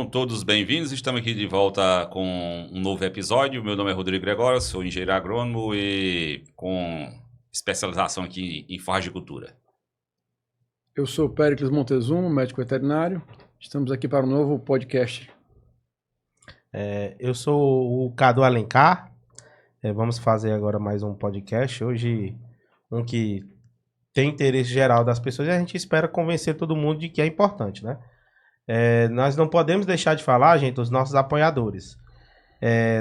Sejam todos bem-vindos. Estamos aqui de volta com um novo episódio. Meu nome é Rodrigo Gregório, sou engenheiro agrônomo e com especialização aqui em forragicultura. Eu sou Péricles Montezuma, médico veterinário. Estamos aqui para um novo podcast. Eu sou o Cadu Alencar. Vamos fazer agora mais um podcast. Hoje, um que tem interesse geral das pessoas e a gente espera convencer todo mundo de que é importante, né? Nós não podemos deixar de falar, gente, dos nossos apoiadores.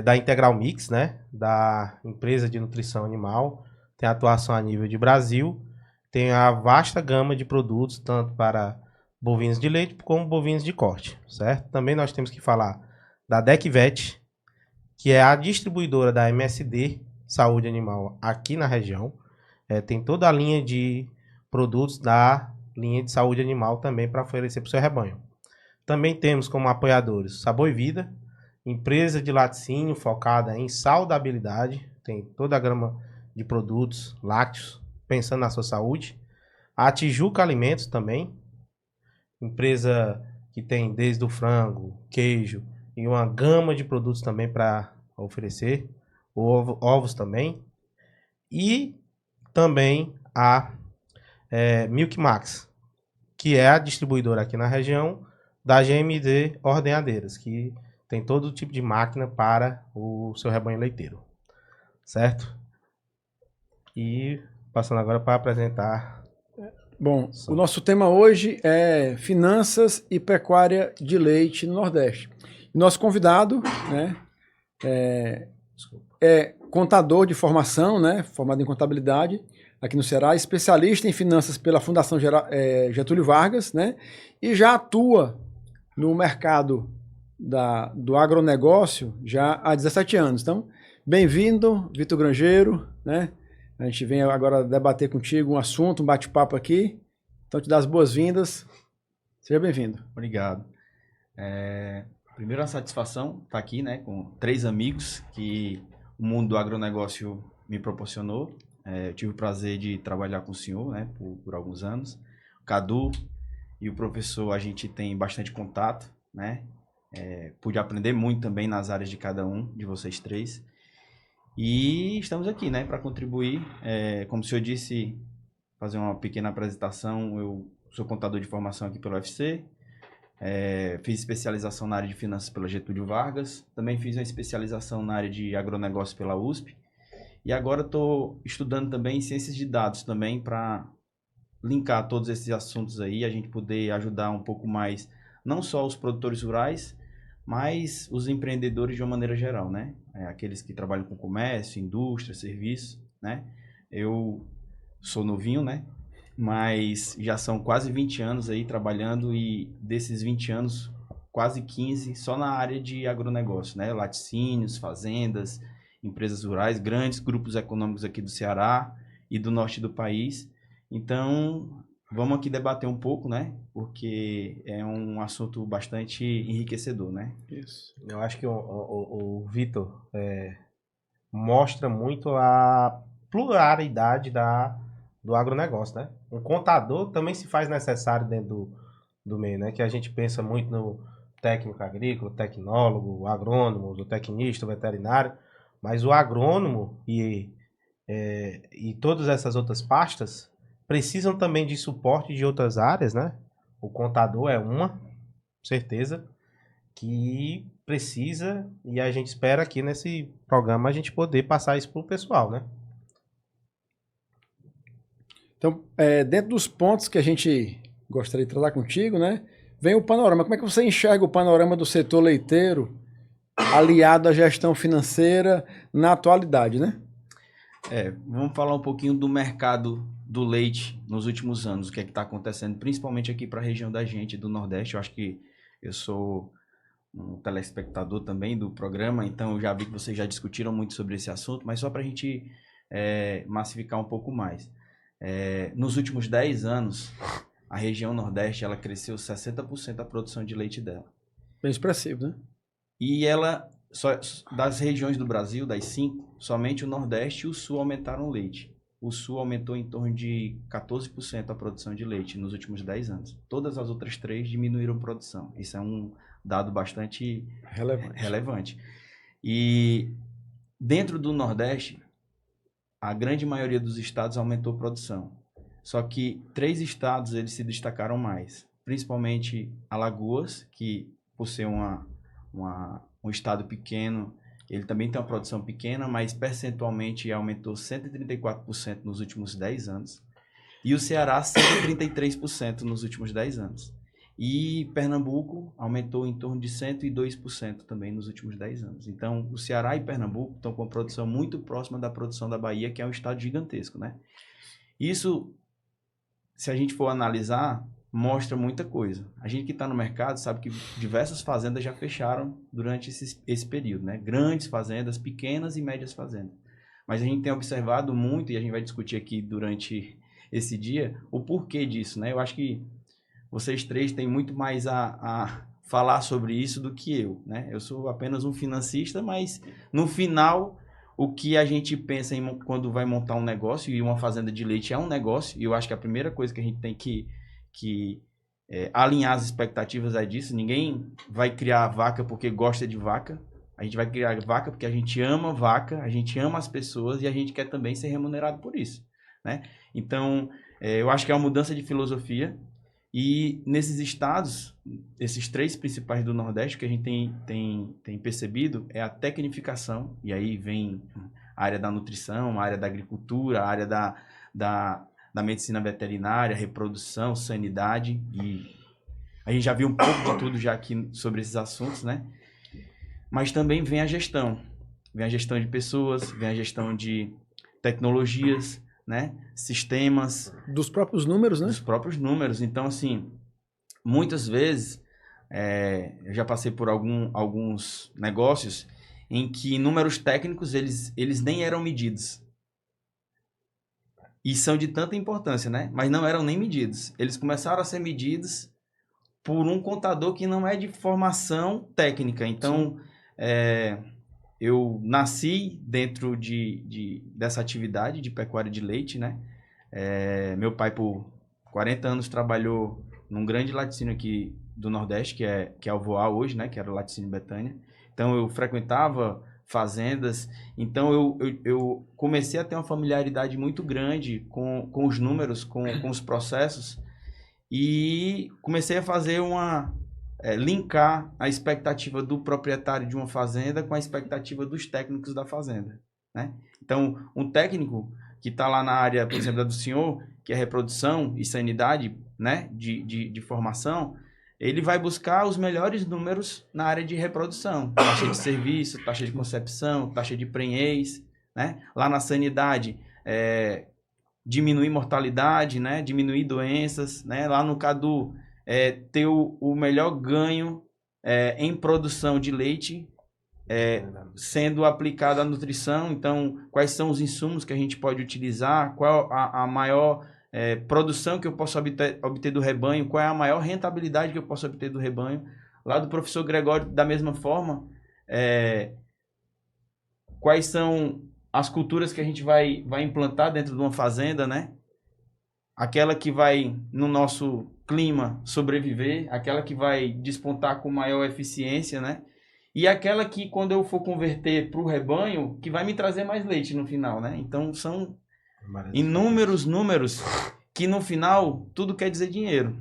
Da Integral Mix, né? Da empresa de nutrição animal. Tem atuação a nível de Brasil. Tem a vasta gama de produtos, tanto para bovinos de leite como bovinos de corte, certo? Também nós temos que falar da DECVET, que é a distribuidora da MSD Saúde Animal aqui na região. Tem toda a linha de produtos da linha de saúde animal também para oferecer para o seu rebanho. Também temos como apoiadores Sabor e Vida, empresa de laticínio focada em saudabilidade, tem toda a gama de produtos lácteos, pensando na sua saúde. A Tijuca Alimentos também, empresa que tem desde o frango, queijo e uma gama de produtos também para oferecer, ovos também. E também a Milk Max, que é a distribuidora aqui na região da GMD Ordenhadeiras, que tem todo tipo de máquina para o seu rebanho leiteiro, certo? E passando agora para apresentar. Bom, o nosso tema hoje é finanças e pecuária de leite no Nordeste. Nosso convidado, né, é contador de formação, né, formado em contabilidade aqui no Ceará, especialista em finanças pela Fundação Getúlio Vargas, né, e já atua no mercado do agronegócio já há 17 anos. Então, bem-vindo, Vitor Grangeiro, né? A gente vem agora debater contigo um assunto, um bate-papo aqui. Então, te dá as boas-vindas. Seja bem-vindo. Obrigado. Primeiro, a satisfação estar aqui, né, com 3 amigos que o mundo do agronegócio me proporcionou. Eu tive o prazer de trabalhar com o senhor, né, por alguns anos. O Cadu e o professor, a gente tem bastante contato, né? Pude aprender muito também nas áreas de cada um de vocês 3. E estamos aqui, né, para contribuir. Como o senhor disse, fazer uma pequena apresentação. Eu sou contador de formação aqui pelo UFC. Fiz especialização na área de finanças pela Getúlio Vargas. Também fiz uma especialização na área de agronegócio pela USP. E agora estou estudando também ciências de dados também para linkar todos esses assuntos aí, a gente poder ajudar um pouco mais, não só os produtores rurais, mas os empreendedores de uma maneira geral, né? Aqueles que trabalham com comércio, indústria, serviço, né? Eu sou novinho, né? Mas já são quase 20 anos aí trabalhando e desses 20 anos, quase 15 só na área de agronegócio, né? Laticínios, fazendas, empresas rurais, grandes grupos econômicos aqui do Ceará e do norte do país. Então, vamos aqui debater um pouco, né? Porque é um assunto bastante enriquecedor, né? Isso. Eu acho que o Vitor mostra muito a pluralidade do agronegócio, né? Um contador também se faz necessário dentro do meio, né? Que a gente pensa muito no técnico agrícola, tecnólogo, o agrônomo, o tecnista, o veterinário, mas o agrônomo e todas essas outras pastas precisam também de suporte de outras áreas, né? O contador é uma, certeza, que precisa, e a gente espera aqui nesse programa a gente poder passar isso para o pessoal, né? Então, dentro dos pontos que a gente gostaria de tratar contigo, né, vem o panorama. Como é que você enxerga o panorama do setor leiteiro aliado à gestão financeira na atualidade, né? Vamos falar um pouquinho do mercado do leite nos últimos anos, o que é que está acontecendo, principalmente aqui para a região da gente, do Nordeste. Eu acho que eu sou um telespectador também do programa, então eu já vi que vocês já discutiram muito sobre esse assunto, mas só para a gente massificar um pouco mais. Nos últimos 10 anos, a região Nordeste ela cresceu 60% a produção de leite dela. Bem expressivo, né? E ela, das regiões do Brasil, das 5, somente o Nordeste e o Sul aumentaram o leite. O Sul aumentou em torno de 14% a produção de leite nos últimos 10 anos. Todas as outras 3 diminuíram a produção. Isso é dado bastante Relevante. relevante. E dentro do Nordeste, a grande maioria dos estados aumentou a produção. Só que 3 estados eles se destacaram mais, principalmente Alagoas, que por ser um estado pequeno, ele também tem uma produção pequena, mas percentualmente aumentou 134% nos últimos 10 anos. E o Ceará, 133% nos últimos 10 anos. E Pernambuco aumentou em torno de 102% também nos últimos 10 anos. Então, o Ceará e Pernambuco estão com uma produção muito próxima da produção da Bahia, que é um estado gigantesco, né? Isso, se a gente for analisar, mostra muita coisa. A gente que está no mercado sabe que diversas fazendas já fecharam durante esse período, né? Grandes fazendas, pequenas e médias fazendas. Mas a gente tem observado muito, e a gente vai discutir aqui durante esse dia, o porquê disso, né? Eu acho que vocês 3 têm muito mais a falar sobre isso do que eu, né? Eu sou apenas um financista, mas no final, o que a gente pensa quando vai montar um negócio, e uma fazenda de leite é um negócio, e eu acho que a primeira coisa que a gente tem que alinhar as expectativas é disso. Ninguém vai criar vaca porque gosta de vaca. A gente vai criar vaca porque a gente ama vaca, a gente ama as pessoas e a gente quer também ser remunerado por isso, né? Então, eu acho que é uma mudança de filosofia. E nesses estados, esses 3 principais do Nordeste, que a gente tem percebido é a tecnificação, e aí vem a área da nutrição, a área da agricultura, a área da medicina veterinária, reprodução, sanidade, e a gente já viu um pouco de tudo já aqui sobre esses assuntos, né? Mas também vem a gestão de pessoas, vem a gestão de tecnologias, né? Sistemas. Dos próprios números, né? Dos próprios números. Então, assim, muitas vezes, eu já passei por alguns negócios em que números técnicos, eles nem eram medidos. E são de tanta importância, né? Mas não eram nem medidos. Eles começaram a ser medidos por um contador que não é de formação técnica. Então, eu nasci dentro dessa atividade de pecuária de leite, né? Meu pai, por 40 anos, trabalhou num grande laticínio aqui do Nordeste, que é o Voar hoje, né? Que era o Laticínio Betânia. Então, eu frequentava fazendas. Então, eu comecei a ter uma familiaridade muito grande com os números, com os processos. E comecei a fazer linkar a expectativa do proprietário de uma fazenda com a expectativa dos técnicos da fazenda, né? Então, um técnico que está lá na área, por exemplo, da do senhor, que é reprodução e sanidade, né, de formação, ele vai buscar os melhores números na área de reprodução, taxa de serviço, taxa de concepção, taxa de prenhez, né? Lá na sanidade, diminuir mortalidade, né? Diminuir doenças, né? Lá no Cadu, ter o melhor ganho em produção de leite, sendo aplicada a nutrição. Então, quais são os insumos que a gente pode utilizar, qual a maior produção que eu posso obter do rebanho, qual é a maior rentabilidade que eu posso obter do rebanho. Lá do professor Gregório, da mesma forma, quais são as culturas que a gente vai implantar dentro de uma fazenda, né? Aquela que vai, no nosso clima, sobreviver, aquela que vai despontar com maior eficiência, né? E aquela que, quando eu for converter para o rebanho, que vai me trazer mais leite no final, né? Então, são inúmeros números que, no final, tudo quer dizer dinheiro.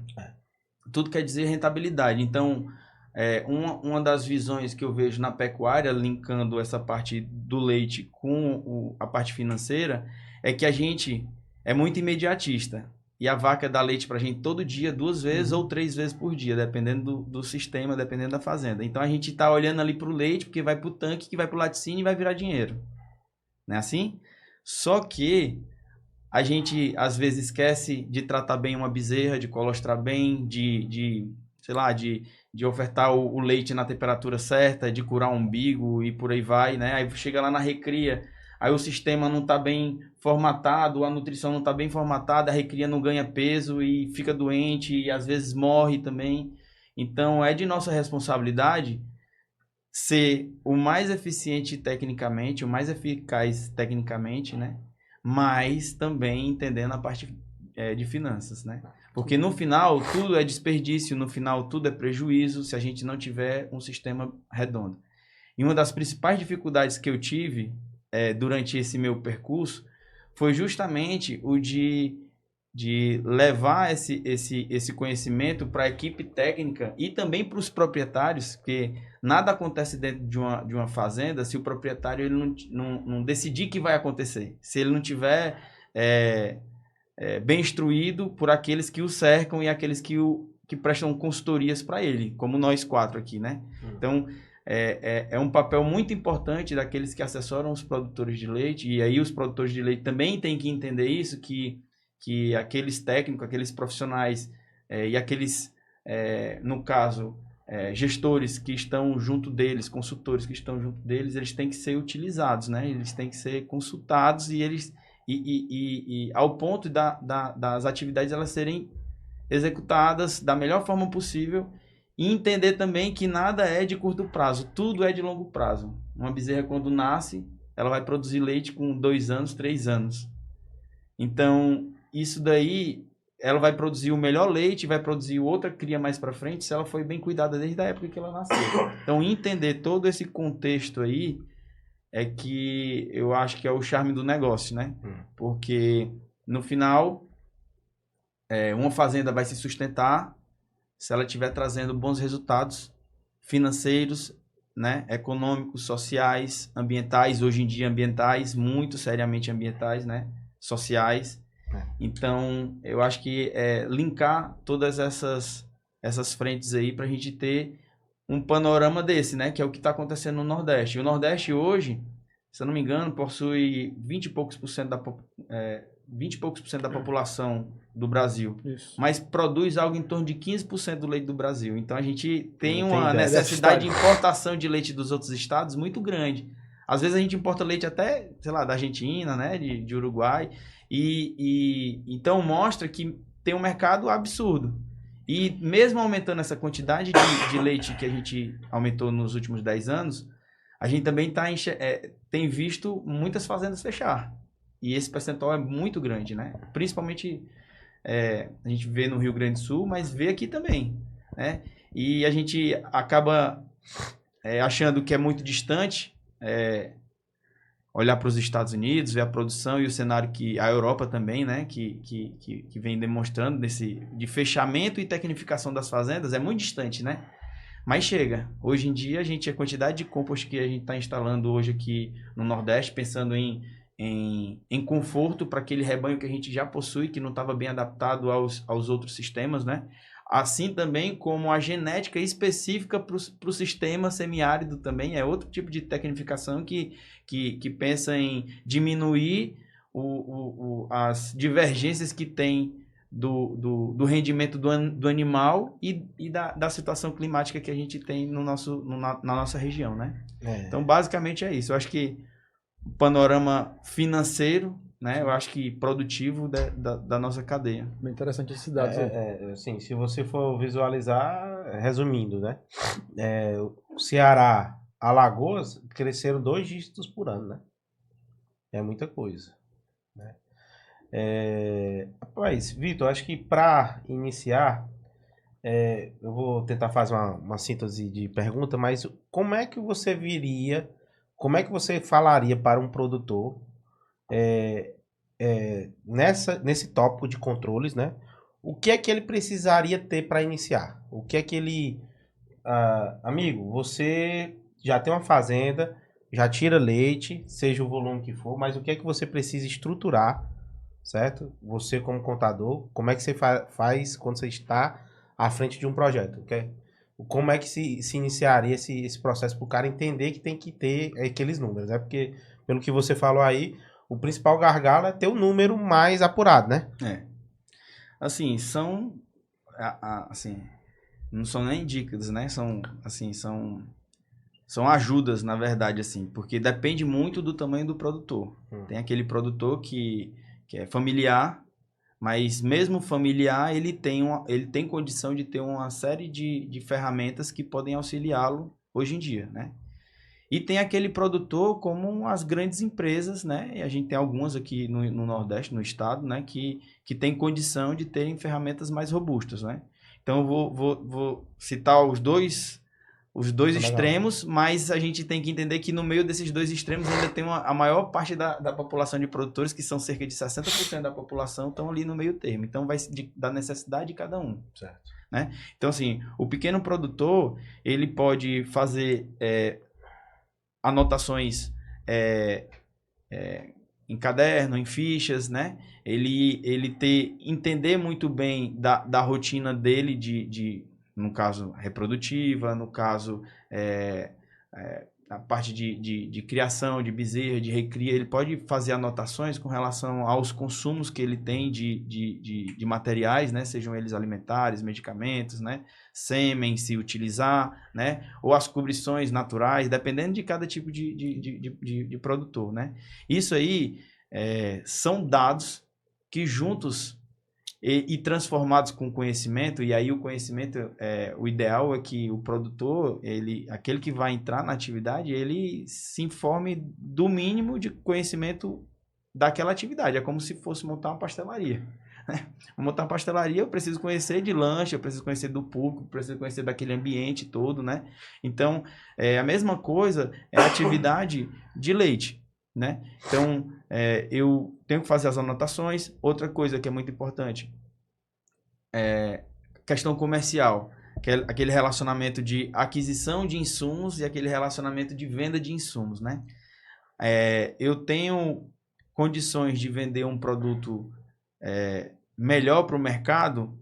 Tudo quer dizer rentabilidade. Então, uma das visões que eu vejo na pecuária, linkando essa parte do leite com a parte financeira, é que a gente é muito imediatista. E a vaca dá leite pra gente todo dia, 2 vezes ou 3 vezes por dia, dependendo do sistema, dependendo da fazenda. Então a gente tá olhando ali pro leite, porque vai pro tanque, que vai pro laticínio e vai virar dinheiro. Não é assim? Só que a gente às vezes esquece de tratar bem uma bezerra, de colostrar bem, sei lá, de ofertar o leite na temperatura certa, de curar o umbigo e por aí vai, né? Aí chega lá na recria, aí o sistema não está bem formatado, a nutrição não está bem formatada, a recria não ganha peso e fica doente e às vezes morre também. Então é de nossa responsabilidade ser o mais eficiente tecnicamente, o mais eficaz tecnicamente, né? Mas também entendendo a parte de finanças, né? Porque no final tudo é desperdício, no final tudo é prejuízo se a gente não tiver um sistema redondo. E uma das principais dificuldades que eu tive durante esse meu percurso foi justamente o de levar esse conhecimento para a equipe técnica e também para os proprietários, porque nada acontece dentro de uma fazenda se o proprietário ele não decidir que vai acontecer, se ele não tiver bem instruído por aqueles que o cercam e aqueles que prestam consultorias para ele, como nós 4 aqui, né? Então, é um papel muito importante daqueles que assessoram os produtores de leite, e aí os produtores de leite também têm que entender isso, que aqueles técnicos, aqueles profissionais e aqueles, no caso, gestores que estão junto deles, consultores que estão junto deles, eles têm que ser utilizados, né? Eles têm que ser consultados e ao ponto das atividades elas serem executadas da melhor forma possível e entender também que nada é de curto prazo, tudo é de longo prazo. Uma bezerra, quando nasce, ela vai produzir leite com 2 anos, 3 anos. Então, isso daí, ela vai produzir o melhor leite, vai produzir outra cria mais para frente, se ela foi bem cuidada desde a época que ela nasceu. Então, entender todo esse contexto aí é que eu acho que é o charme do negócio, né? Porque, no final, uma fazenda vai se sustentar se ela estiver trazendo bons resultados financeiros, né? Econômicos, sociais, ambientais, hoje em dia ambientais, muito seriamente ambientais, né? Sociais. Então, eu acho que linkar todas essas frentes aí para a gente ter um panorama desse, né? Que é o que está acontecendo no Nordeste. O Nordeste hoje, se eu não me engano, possui 20 e poucos por cento da população do Brasil. Isso. Mas produz algo em torno de 15% do leite do Brasil. Então, a gente tem uma necessidade de importação de leite dos outros estados muito grande. Às vezes, a gente importa leite até, sei lá, da Argentina, né? De Uruguai. Então, mostra que tem um mercado absurdo. E mesmo aumentando essa quantidade de leite que a gente aumentou nos últimos 10 anos, a gente também tem visto muitas fazendas fechar. E esse percentual é muito grande, né? Principalmente a gente vê no Rio Grande do Sul, mas vê aqui também, né? E a gente acaba achando que é muito distante olhar para os Estados Unidos, ver a produção e o cenário que a Europa também, né? Que vem demonstrando de fechamento e tecnificação das fazendas, é muito distante, né? Mas chega. Hoje em dia, a quantidade de compost que a gente está instalando hoje aqui no Nordeste, pensando em conforto para aquele rebanho que a gente já possui, que não estava bem adaptado aos outros sistemas, né? Assim também como a genética específica para o sistema semiárido também, é outro tipo de tecnificação que pensa em diminuir as divergências que tem do rendimento do animal e da situação climática que a gente tem na nossa região, né? Então, basicamente é isso. Eu acho que o panorama financeiro, né? Eu acho que produtivo da nossa cadeia. Bem interessante esses dados aí. Assim, se você for visualizar, resumindo, né? O Ceará, Alagoas cresceram 2 dígitos por ano, né? É muita coisa, né? Rapaz, Vitor, acho que para iniciar, eu vou tentar fazer uma síntese de pergunta, mas como é que você falaria para um produtor nesse tópico de controles, né? O que é que ele precisaria ter para iniciar? O que é que ele... amigo, você já tem uma fazenda, já tira leite, seja o volume que for, mas o que é que você precisa estruturar, certo? Você como contador, como é que você faz quando você está à frente de um projeto? Okay? Como é que se iniciaria esse processo para o cara entender que tem que ter aqueles números, né? Porque, pelo que você falou aí, o principal gargalo é ter o número mais apurado, né? Assim, não são nem dicas, né? São ajudas, na verdade, assim, porque depende muito do tamanho do produtor. Tem aquele produtor que é familiar, mas mesmo familiar, ele tem condição de ter uma série de ferramentas que podem auxiliá-lo hoje em dia, né? E tem aquele produtor como as grandes empresas, né? E a gente tem algumas aqui no Nordeste, no estado, né? Que tem condição de terem ferramentas mais robustas, né? Então, eu vou citar os dois extremos, mas a gente tem que entender que no meio desses dois extremos ainda tem a maior parte da população de produtores, que são cerca de 60% da população, estão ali no meio termo. Então, vai da necessidade de cada um. Certo. Né? Então, assim, o pequeno produtor, ele pode fazer anotações em caderno, em fichas, né? Ele entender muito bem da rotina dele no caso, reprodutiva, no caso, a parte de criação, de bezerra, de recria, ele pode fazer anotações com relação aos consumos que ele tem de materiais, né? Sejam eles alimentares, medicamentos, né? Sêmen, se utilizar, né? Ou as cobrições naturais, dependendo de cada tipo de produtor, né? Isso aí são dados que juntos e transformados com conhecimento, e aí o conhecimento, o ideal é que o produtor, aquele que vai entrar na atividade, ele se informe do mínimo de conhecimento daquela atividade. É como se fosse montar uma pastelaria. Vou montar uma pastelaria, eu preciso conhecer de lanche, eu preciso conhecer do público, eu preciso conhecer daquele ambiente todo, né? Então, a mesma coisa é a atividade de leite, né? Então, eu tenho que fazer as anotações. Outra coisa que é muito importante questão comercial, que é aquele relacionamento de aquisição de insumos e aquele relacionamento de venda de insumos, né? Eu tenho condições de vender um produto melhor para o mercado,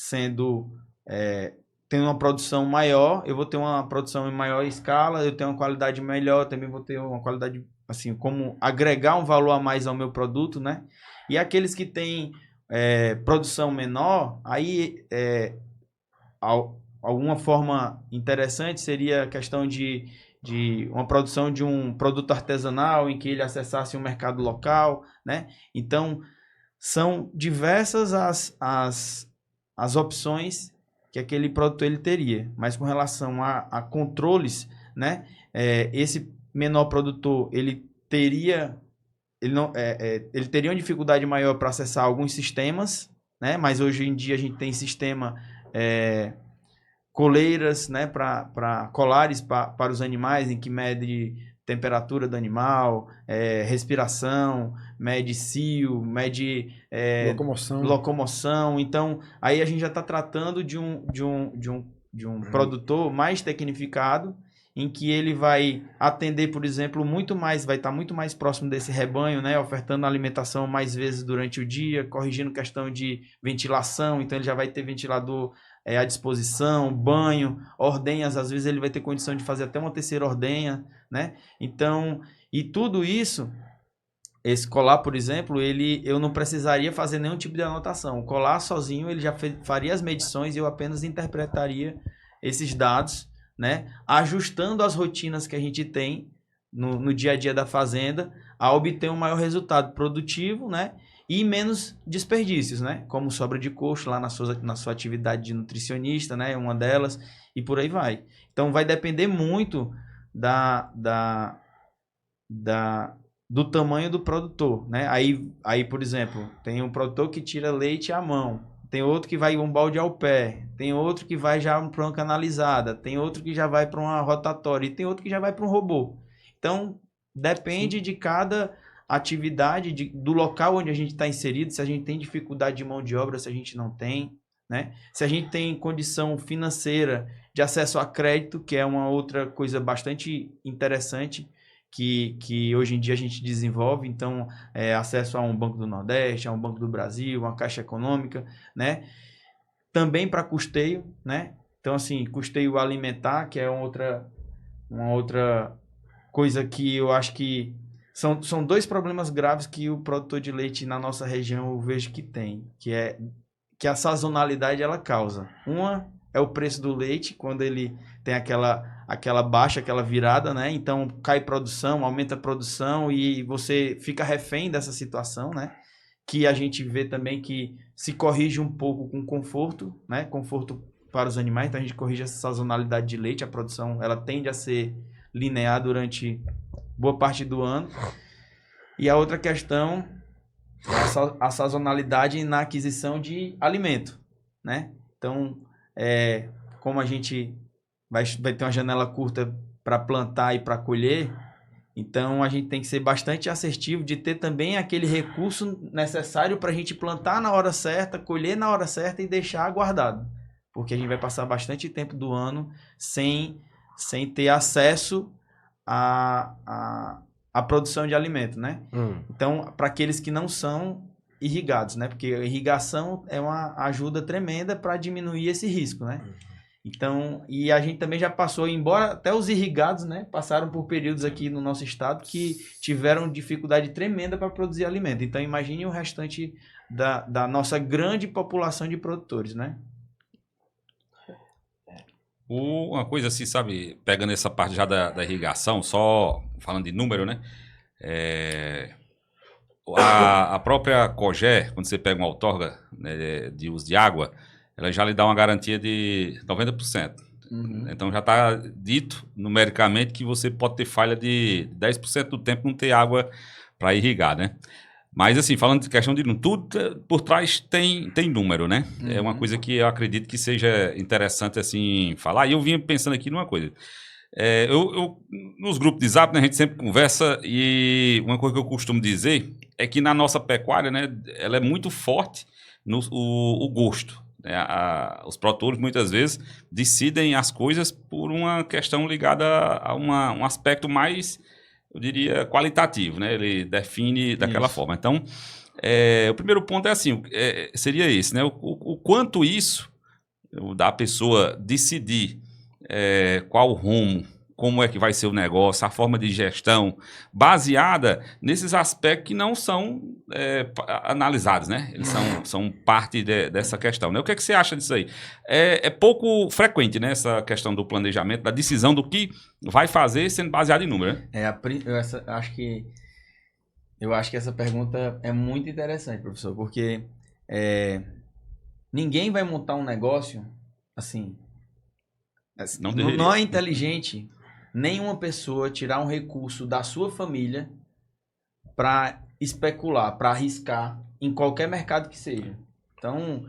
tendo uma produção maior, eu vou ter uma produção em maior escala, eu tenho uma qualidade melhor, também vou ter uma qualidade, assim, como agregar um valor a mais ao meu produto, né? E aqueles que têm produção menor, aí alguma forma interessante seria a questão de uma produção de um produto artesanal em que ele acessasse um mercado local, né? Então, são diversas as opções que aquele produtor ele teria, mas com relação a controles, né? Esse menor produtor ele teria uma dificuldade maior para acessar alguns sistemas, né? Mas hoje em dia a gente tem sistema coleiras, né? Para colares para os animais, em que mede temperatura do animal, respiração, mede cio, mede locomoção. Então, aí a gente já está tratando de um produtor mais tecnificado, em que ele vai atender, por exemplo, vai estar muito mais próximo desse rebanho, né? Ofertando alimentação mais vezes durante o dia, corrigindo questão de ventilação, então ele já vai ter ventilador à disposição, banho, ordenhas, às vezes ele vai ter condição de fazer até uma terceira ordenha, né? Então, e tudo isso, esse colar, por exemplo, eu não precisaria fazer nenhum tipo de anotação. O colar sozinho, ele já faria as medições e eu apenas interpretaria esses dados, né? Ajustando as rotinas que a gente tem no dia a dia da fazenda a obter um maior resultado produtivo, né? E menos desperdícios, né? Como sobra de coxo lá na sua atividade de nutricionista, né? Uma delas, e por aí vai. Então, vai depender muito do tamanho do produtor, né? Aí, por exemplo, tem um produtor que tira leite à mão, tem outro que vai um balde ao pé, tem outro que vai já para uma canalizada, tem outro que já vai para uma rotatória e tem outro que já vai para um robô. Então, depende de cada atividade, do local onde a gente está inserido, se a gente tem dificuldade de mão de obra, se a gente não tem, né? Se a gente tem condição financeira de acesso a crédito, que é uma outra coisa bastante interessante, que hoje em dia a gente desenvolve, então, acesso a um Banco do Nordeste, a um Banco do Brasil, uma Caixa Econômica, né? Também para custeio, né? Então, assim, custeio alimentar, que é uma outra coisa que eu acho que são dois problemas graves que o produtor de leite na nossa região eu vejo que tem, que a sazonalidade ela causa. Uma é o preço do leite, quando ele tem aquela baixa, aquela virada, né? Então cai produção, aumenta a produção e você fica refém dessa situação, né? Que a gente vê também que se corrige um pouco com conforto, né? Conforto para os animais, então a gente corrige essa sazonalidade de leite, a produção ela tende a ser linear durante boa parte do ano. E a outra questão é a sazonalidade na aquisição de alimento, né? Então, como a gente vai ter uma janela curta para plantar e para colher, então a gente tem que ser bastante assertivo de ter também aquele recurso necessário para a gente plantar na hora certa, colher na hora certa e deixar guardado. Porque a gente vai passar bastante tempo do ano sem ter acesso à produção de alimento, né? Então, para aqueles que não são irrigados, né? Porque a irrigação é uma ajuda tremenda para diminuir esse risco, né? Então, e a gente também já passou, embora até os irrigados, né, passaram por períodos aqui no nosso estado que tiveram dificuldade tremenda para produzir alimento. Então, imagine o restante da nossa grande população de produtores, né? Uma coisa assim, sabe, pegando essa parte já da irrigação, só falando de número, né? A própria COGÉ, quando você pega uma outorga, né, de uso de água, ela já lhe dá uma garantia de 90%. Então já está dito numericamente que você pode ter falha de 10% do tempo não ter água para irrigar, né? Mas assim, falando de questão de tudo, por trás tem número, né? É uma coisa que eu acredito que seja interessante assim falar. E eu vinha pensando aqui numa coisa. Nos grupos de Zap, né, a gente sempre conversa e uma coisa que eu costumo dizer é que na nossa pecuária, né, ela é muito forte o gosto. Os produtores muitas vezes decidem as coisas por uma questão ligada a um aspecto mais, eu diria, qualitativo, né? Ele define daquela forma. Então, o primeiro ponto é assim, seria esse, né? O quanto isso da pessoa decidir qual rumo, como é que vai ser o negócio, a forma de gestão, baseada nesses aspectos que não são analisados, né? Eles são parte dessa questão, né? O que é que você acha disso aí? É pouco frequente, né? Essa questão do planejamento, da decisão do que vai fazer sendo baseado em número, né? Eu acho que essa pergunta é muito interessante, professor, porque ninguém vai montar um negócio assim. Não é inteligente nenhuma pessoa tirar um recurso da sua família para especular, para arriscar em qualquer mercado que seja. Então,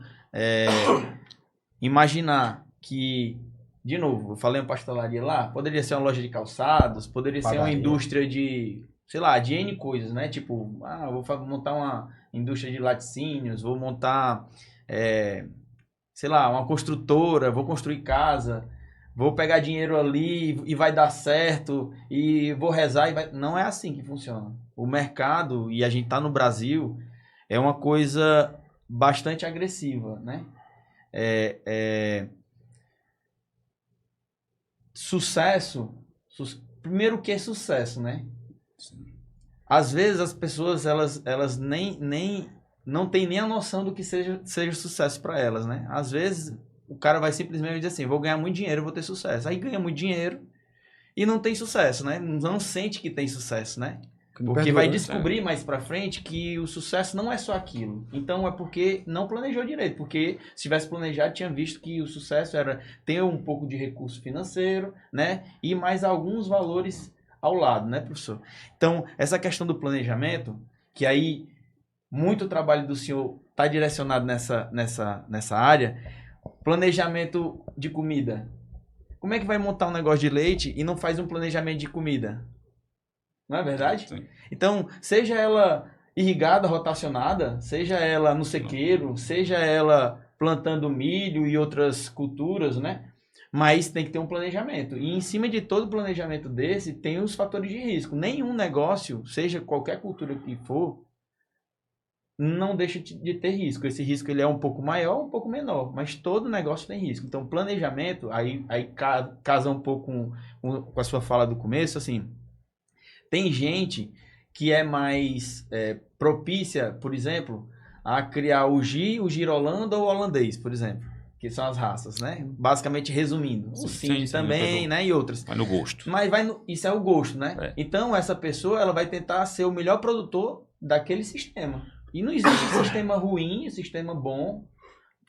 imaginar que, de novo, eu falei uma pastelaria lá, poderia ser uma loja de calçados, poderia ser uma indústria de, sei lá, de N coisas, né? Tipo, vou montar uma indústria de laticínios, vou montar, sei lá, uma construtora, vou construir casa. Vou pegar dinheiro ali e vai dar certo, e vou rezar e vai... Não é assim que funciona. O mercado, e a gente tá no Brasil, é uma coisa bastante agressiva, né? Sucesso... Primeiro, o que é sucesso, né? Às vezes as pessoas, elas nem não têm nem a noção do que seja sucesso para elas, né? Às vezes... O cara vai simplesmente dizer assim, vou ganhar muito dinheiro, vou ter sucesso. Aí ganha muito dinheiro e não tem sucesso, né? Não sente que tem sucesso, né? Porque vai descobrir mais pra frente que o sucesso não é só aquilo. Então é porque não planejou direito. Porque se tivesse planejado, tinha visto que o sucesso era ter um pouco de recurso financeiro, né? E mais alguns valores ao lado, né, professor? Então, essa questão do planejamento, que aí muito trabalho do senhor está direcionado nessa área... Planejamento de comida. Como é que vai montar um negócio de leite e não faz um planejamento de comida? Não é verdade? Sim. Então, seja ela irrigada, rotacionada, seja ela no sequeiro, seja ela plantando milho e outras culturas, né? Mas tem que ter um planejamento. E em cima de todo planejamento desse, tem os fatores de risco. Nenhum negócio, seja qualquer cultura que for, não deixa de ter risco. Esse risco ele é um pouco maior, um pouco menor, mas todo negócio tem risco. Então, planejamento, aí casa um pouco com a sua fala do começo, assim, tem gente que é mais propícia, por exemplo, a criar o girolando ou o holandês, por exemplo, que são as raças, né? Basicamente, resumindo. O Cindy também, né? E outras. Vai no gosto. Mas isso é o gosto, né? Então, essa pessoa, ela vai tentar ser o melhor produtor daquele sistema. E não existe sistema ruim, sistema bom,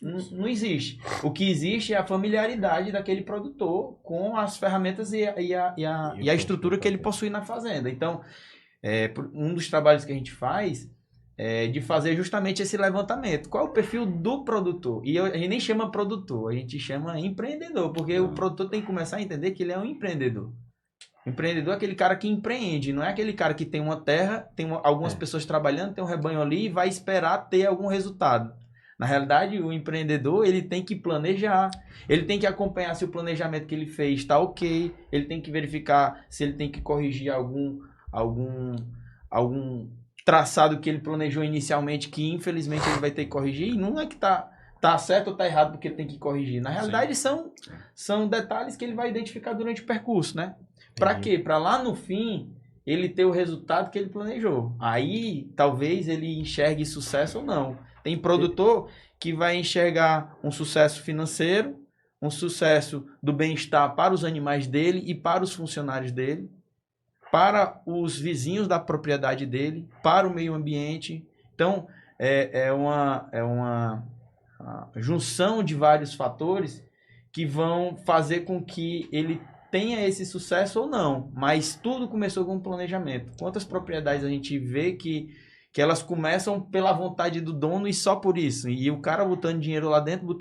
Não existe. O que existe é a familiaridade daquele produtor com as ferramentas e a estrutura que ele possui na fazenda. Então, um dos trabalhos que a gente faz é de fazer justamente esse levantamento. Qual é o perfil do produtor? E a gente nem chama produtor, a gente chama empreendedor, porque o produtor tem que começar a entender que ele é um empreendedor. O empreendedor é aquele cara que empreende, não é aquele cara que tem uma terra, tem algumas pessoas trabalhando, tem um rebanho ali e vai esperar ter algum resultado. Na realidade, o empreendedor, ele tem que planejar, ele tem que acompanhar se o planejamento que ele fez está ok, ele tem que verificar se ele tem que corrigir algum traçado que ele planejou inicialmente, que infelizmente ele vai ter que corrigir, e não é que tá certo ou tá errado porque ele tem que corrigir. Na realidade, são detalhes que ele vai identificar durante o percurso, né? Para quê? Para lá no fim ele ter o resultado que ele planejou. Aí talvez ele enxergue sucesso ou não. Tem produtor que vai enxergar um sucesso financeiro, um sucesso do bem-estar para os animais dele e para os funcionários dele, para os vizinhos da propriedade dele, para o meio ambiente. Então, é uma junção de vários fatores que vão fazer com que ele tenha esse sucesso ou não. Mas tudo começou com um planejamento. Quantas propriedades a gente vê que elas começam pela vontade do dono e só por isso. E o cara botando dinheiro lá dentro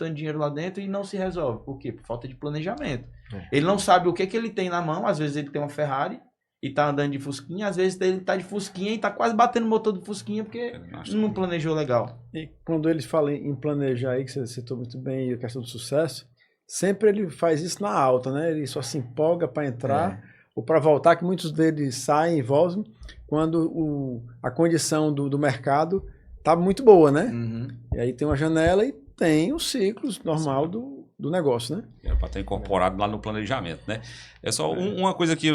e não se resolve. Por quê? Por falta de planejamento. Ele não sabe o que ele tem na mão. Às vezes ele tem uma Ferrari e tá andando de Fusquinha. Às vezes ele tá de Fusquinha e tá quase batendo o motor do Fusquinha porque não planejou legal. E quando eles falam em planejar aí, que você citou muito bem a questão do sucesso, sempre ele faz isso na alta, né? Ele só se empolga para entrar ou para voltar, que muitos deles saem e voltam quando a condição do mercado tá muito boa, né? Uhum. E aí tem uma janela e tem o ciclo normal do negócio, né? É para ter incorporado lá no planejamento, né? É só uma coisa que,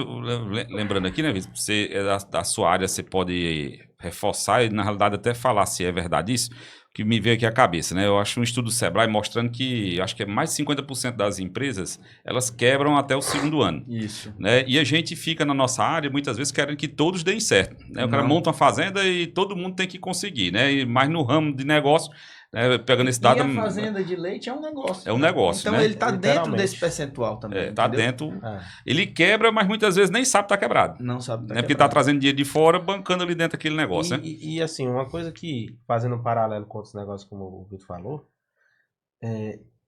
lembrando aqui, né, Vitor? Você, da sua área, você pode reforçar e, na realidade, até falar se é verdade isso, que me veio aqui à cabeça, né? Eu acho um estudo do Sebrae mostrando que, acho que é mais de 50% das empresas, elas quebram até o segundo ano. Isso. Né? E a gente fica na nossa área, muitas vezes, querendo que todos deem certo. Né? O cara monta uma fazenda e todo mundo tem que conseguir, né? Mas no ramo de negócio, né, pegando esse dado... E a fazenda de leite é um negócio. É um negócio, então né? ele está dentro desse percentual também. Está dentro. Ele quebra, mas muitas vezes nem sabe que está quebrado. Não sabe que né? Porque está trazendo dinheiro de fora, bancando ali dentro aquele negócio, né? E assim, uma coisa que, fazendo um paralelo com outros negócios, como o Vitor falou,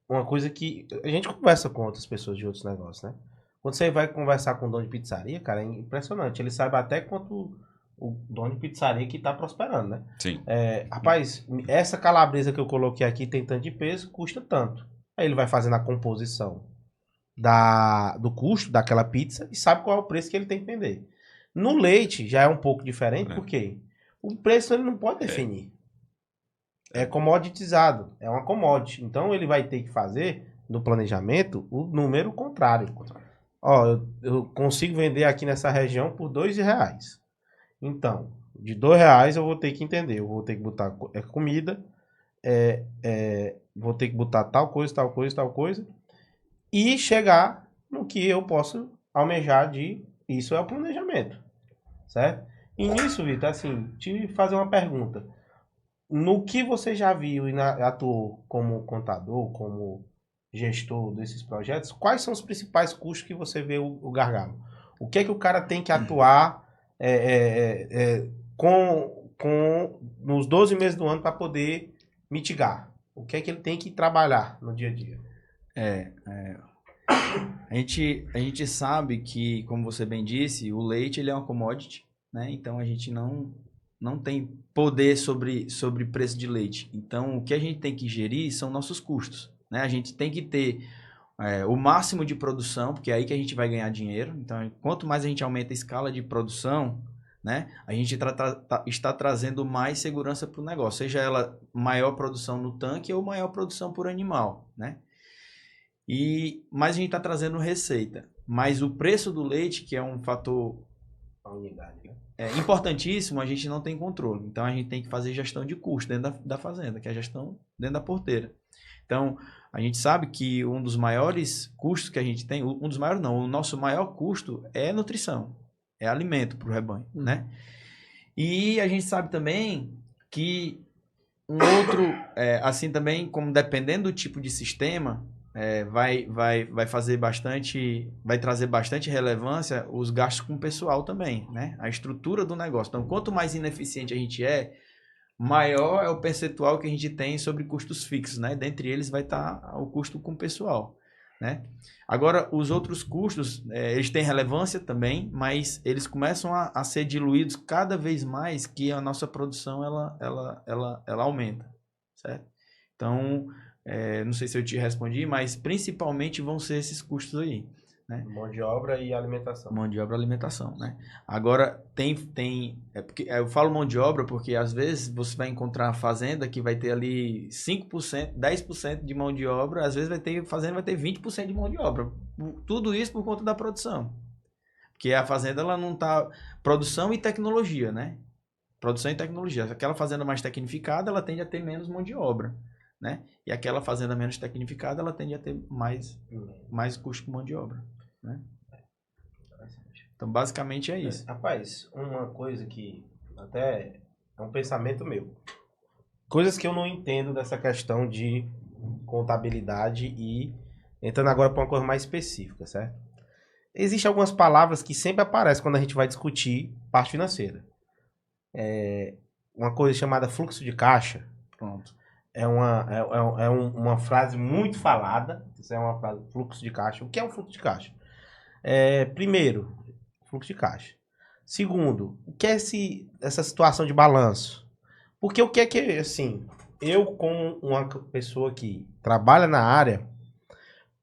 uma coisa que a gente conversa com outras pessoas de outros negócios, né? Quando você vai conversar com o dono de pizzaria, cara, é impressionante. Ele sabe até quanto o dono de pizzaria que tá prosperando, né? Sim. Rapaz, essa calabresa que eu coloquei aqui tem tanto de peso, custa tanto. Aí ele vai fazendo a composição do custo daquela pizza e sabe qual é o preço que ele tem que vender. No leite já é um pouco diferente, porque o preço ele não pode definir. É commoditizado, é uma commodity. Então ele vai ter que fazer, no planejamento, o número contrário. Ó, eu consigo vender aqui nessa região por R$2. Então, de R$2 eu vou ter que entender. Eu vou ter que botar comida, vou ter que botar tal coisa, tal coisa, tal coisa. E chegar no que eu posso almejar de... Isso é o planejamento, certo? E nisso, Vitor, assim, te fazer uma pergunta. No que você já viu e atuou como contador, como gestor desses projetos, quais são os principais custos que você vê o gargalo? O que é que o cara tem que atuar nos 12 meses do ano para poder mitigar? O que é que ele tem que trabalhar no dia a dia? A gente sabe que, como você bem disse, o leite ele é uma commodity, né? Então a gente não tem poder sobre preço de leite. Então o que a gente tem que gerir são nossos custos, né? A gente tem que ter o máximo de produção, porque é aí que a gente vai ganhar dinheiro. Então quanto mais a gente aumenta a escala de produção, né, a gente está trazendo mais segurança para o negócio, seja ela maior produção no tanque ou maior produção por animal, né? Mas a gente está trazendo receita. Mas o preço do leite, que é um fator importantíssimo, a gente não tem controle. Então a gente tem que fazer gestão de custo dentro da fazenda, que é a gestão dentro da porteira. Então a gente sabe que um dos maiores custos que a gente tem, um dos maiores não, o nosso maior custo é nutrição, é alimento para o rebanho, né? E a gente sabe também que um outro, assim também, como dependendo do tipo de sistema, vai fazer bastante, vai trazer bastante relevância os gastos com o pessoal também, né? A estrutura do negócio. Então, quanto mais ineficiente a gente maior é o percentual que a gente tem sobre custos fixos, né? Dentre eles vai estar o custo com o pessoal, né? Agora, os outros custos, eles têm relevância também, mas eles começam a ser diluídos cada vez mais que a nossa produção ela aumenta, certo? Então, não sei se eu te respondi, mas principalmente vão ser esses custos aí, né? Mão de obra e alimentação. Mão de obra e alimentação, né? Agora, porque eu falo mão de obra porque às vezes você vai encontrar uma fazenda que vai ter ali 5%, 10% de mão de obra, às vezes fazenda vai ter 20% de mão de obra. Tudo isso por conta da produção. Porque a fazenda, ela não tá... Produção e tecnologia, né? Produção e tecnologia. Aquela fazenda mais tecnificada, ela tende a ter menos mão de obra, né? E aquela fazenda menos tecnificada, ela tende a ter mais custo com mão de obra, né? Então, basicamente é isso. Rapaz, uma coisa que até é um pensamento meu. Coisas que eu não entendo dessa questão de contabilidade e entrando agora para uma coisa mais específica, certo? Existem algumas palavras que sempre aparecem quando a gente vai discutir parte financeira. Uma coisa chamada fluxo de caixa. Pronto. É uma frase muito falada. Isso é uma frase, fluxo de caixa. O que é um fluxo de caixa? Primeiro, fluxo de caixa. Segundo, o que é essa situação de balanço? Porque o que é que, assim, eu como uma pessoa que trabalha na área,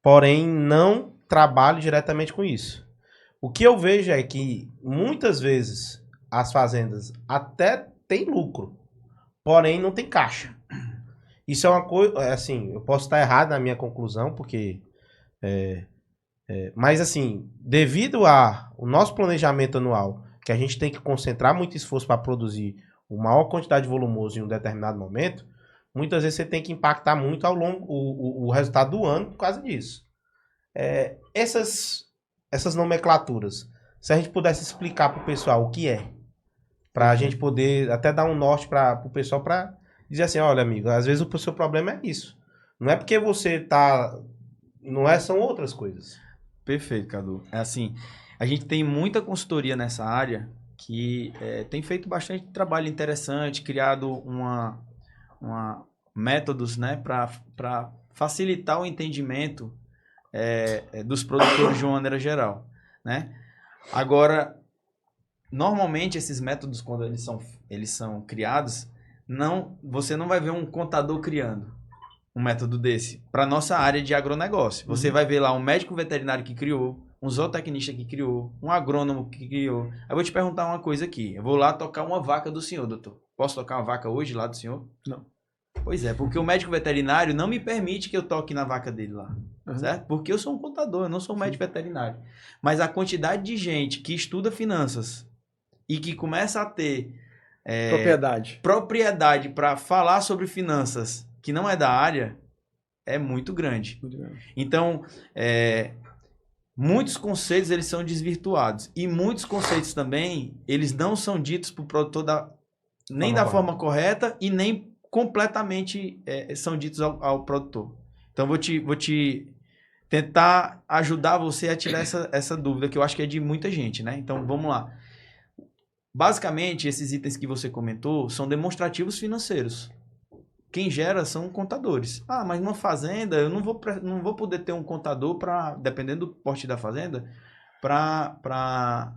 porém não trabalho diretamente com isso. O que eu vejo é que muitas vezes as fazendas até têm lucro, porém não tem caixa. Isso é uma coisa, assim, eu posso estar errado na minha conclusão, porque... mas assim, devido ao nosso planejamento anual, que a gente tem que concentrar muito esforço para produzir uma maior quantidade volumosa em um determinado momento, muitas vezes você tem que impactar muito ao longo o resultado do ano por causa disso. Essas nomenclaturas, se a gente pudesse explicar para o pessoal o que é, para a gente poder até dar um norte para o pessoal, para dizer assim, olha amigo, às vezes o seu problema é isso. Não é porque você tá... são outras coisas. Perfeito, Cadu. É assim, a gente tem muita consultoria nessa área que tem feito bastante trabalho interessante, criado métodos, né, para facilitar o entendimento dos produtores de uma maneira geral, né? Agora, normalmente esses métodos, quando eles são criados, você não vai ver um contador criando um método desse para nossa área de agronegócio. Você vai ver lá um médico veterinário que criou, um zootecnista que criou, um agrônomo que criou. Aí eu vou te perguntar uma coisa aqui. Eu vou lá tocar uma vaca do senhor, doutor. Posso tocar uma vaca hoje lá do senhor? Não. Pois é, porque o médico veterinário não me permite que eu toque na vaca dele lá, certo? Porque eu sou um contador, eu não sou um médico veterinário. Mas a quantidade de gente que estuda finanças e que começa a ter propriedade para falar sobre finanças que não é da área é muito grande. Muito grande. Então, muitos conceitos eles são desvirtuados e muitos conceitos também eles não são ditos para o produtor nem da forma correta e nem completamente são ditos ao produtor. Então, vou te tentar ajudar você a tirar essa dúvida, que eu acho que é de muita gente, né? Então, vamos lá. Basicamente, esses itens que você comentou são demonstrativos financeiros. Quem gera são contadores. Ah, mas numa fazenda, eu não vou poder ter um contador, dependendo do porte da fazenda, para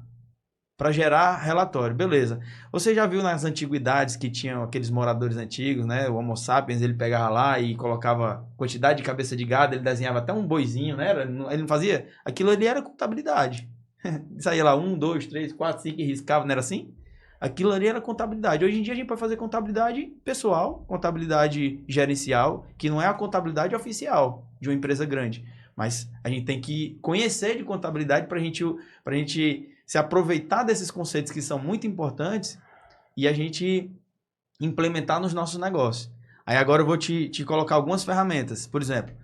gerar relatório. Beleza. Você já viu nas antiguidades que tinham aqueles moradores antigos, né? O Homo sapiens, ele pegava lá e colocava quantidade de cabeça de gado, ele desenhava até um boizinho, né? Ele não fazia? Aquilo ali era contabilidade. Saía lá 1, 2, 3, 4, 5 e riscava, não era assim? Aquilo ali era contabilidade. Hoje em dia a gente pode fazer contabilidade pessoal, contabilidade gerencial, que não é a contabilidade oficial de uma empresa grande. Mas a gente tem que conhecer de contabilidade para a gente se aproveitar desses conceitos que são muito importantes e a gente implementar nos nossos negócios. Aí agora eu vou te colocar algumas ferramentas. Por exemplo,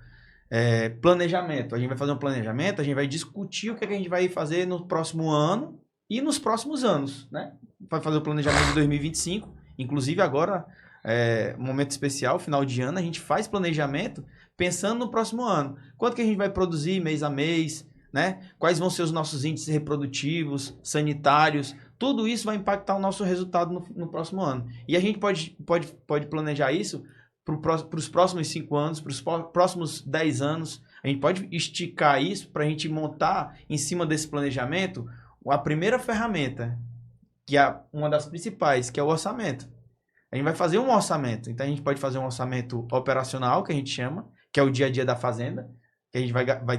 planejamento. A gente vai fazer um planejamento, a gente vai discutir o que a gente vai fazer no próximo ano e nos próximos anos, né? Vai fazer o planejamento de 2025. Inclusive agora um momento especial, final de ano, a gente faz planejamento pensando no próximo ano. Quanto que a gente vai produzir mês a mês, né? Quais vão ser os nossos índices reprodutivos, sanitários, tudo isso vai impactar o nosso resultado no próximo ano. E a gente pode planejar isso para os próximos 5 anos, para os próximos 10 anos. A gente pode esticar isso para a gente montar, em cima desse planejamento, a primeira ferramenta, que é uma das principais, que é o orçamento. A gente vai fazer um orçamento. Então, a gente pode fazer um orçamento operacional, que a gente chama, que é o dia a dia da fazenda, que a gente vai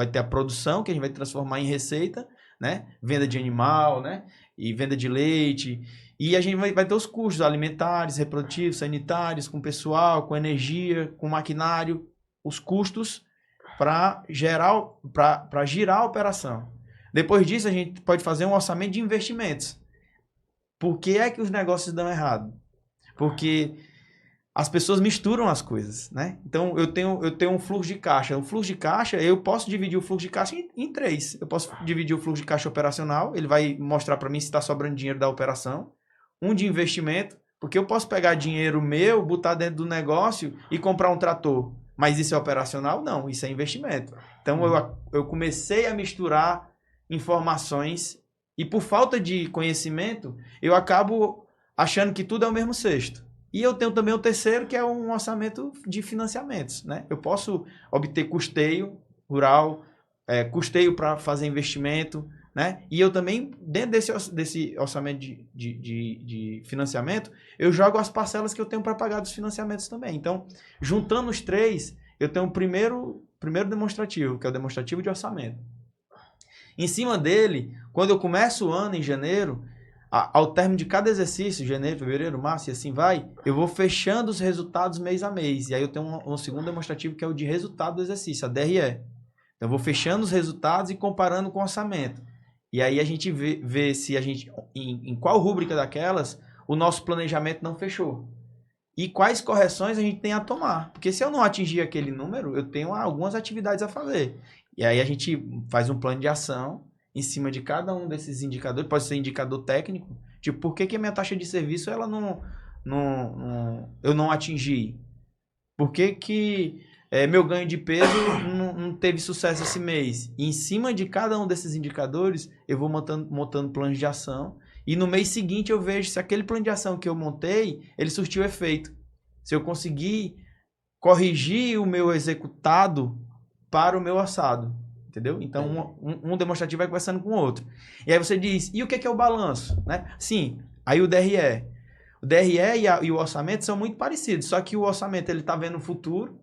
ter a produção, que a gente vai transformar em receita, né? Venda de animal, né? E venda de leite. E a gente vai ter os custos alimentares, reprodutivos, sanitários, com pessoal, com energia, com maquinário, os custos para girar a operação. Depois disso, a gente pode fazer um orçamento de investimentos. Por que é que os negócios dão errado? Porque as pessoas misturam as coisas, né? Então, eu tenho um fluxo de caixa. O fluxo de caixa, eu posso dividir o fluxo de caixa em 3. Eu posso dividir o fluxo de caixa operacional, ele vai mostrar para mim se está sobrando dinheiro da operação. Um de investimento, porque eu posso pegar dinheiro meu, botar dentro do negócio e comprar um trator. Mas isso é operacional? Não, isso é investimento. Então, eu comecei a misturar informações e por falta de conhecimento, eu acabo achando que tudo é o mesmo cesto. E eu tenho também o terceiro, que é um orçamento de financiamentos, né? Eu posso obter custeio rural, custeio para fazer investimento, né? E eu também, dentro desse orçamento de financiamento, eu jogo as parcelas que eu tenho para pagar dos financiamentos também. Então, juntando os 3, eu tenho o primeiro demonstrativo, que é o demonstrativo de orçamento. Em cima dele, quando eu começo o ano, em janeiro, ao término de cada exercício, janeiro, fevereiro, março e assim vai, eu vou fechando os resultados mês a mês. E aí eu tenho um segundo demonstrativo que é o de resultado do exercício, a DRE. Então eu vou fechando os resultados e comparando com o orçamento. E aí a gente vê se a gente, em qual rúbrica daquelas, o nosso planejamento não fechou. E quais correções a gente tem a tomar. Porque se eu não atingir aquele número, eu tenho algumas atividades a fazer. E aí a gente faz um plano de ação em cima de cada um desses indicadores. Pode ser indicador técnico. Tipo, por que a minha taxa de serviço ela eu não atingi? Por que meu ganho de peso não teve sucesso esse mês? E em cima de cada um desses indicadores, eu vou montando planos de ação. E no mês seguinte eu vejo se aquele plano de ação que eu montei, ele surtiu efeito. Se eu conseguir corrigir o meu executado para o meu orçado. Entendeu? Então, um demonstrativo vai conversando com o outro. E aí você diz, e o que é o balanço? Né? Sim, aí o DRE. O DRE e o orçamento são muito parecidos, só que o orçamento ele está vendo o futuro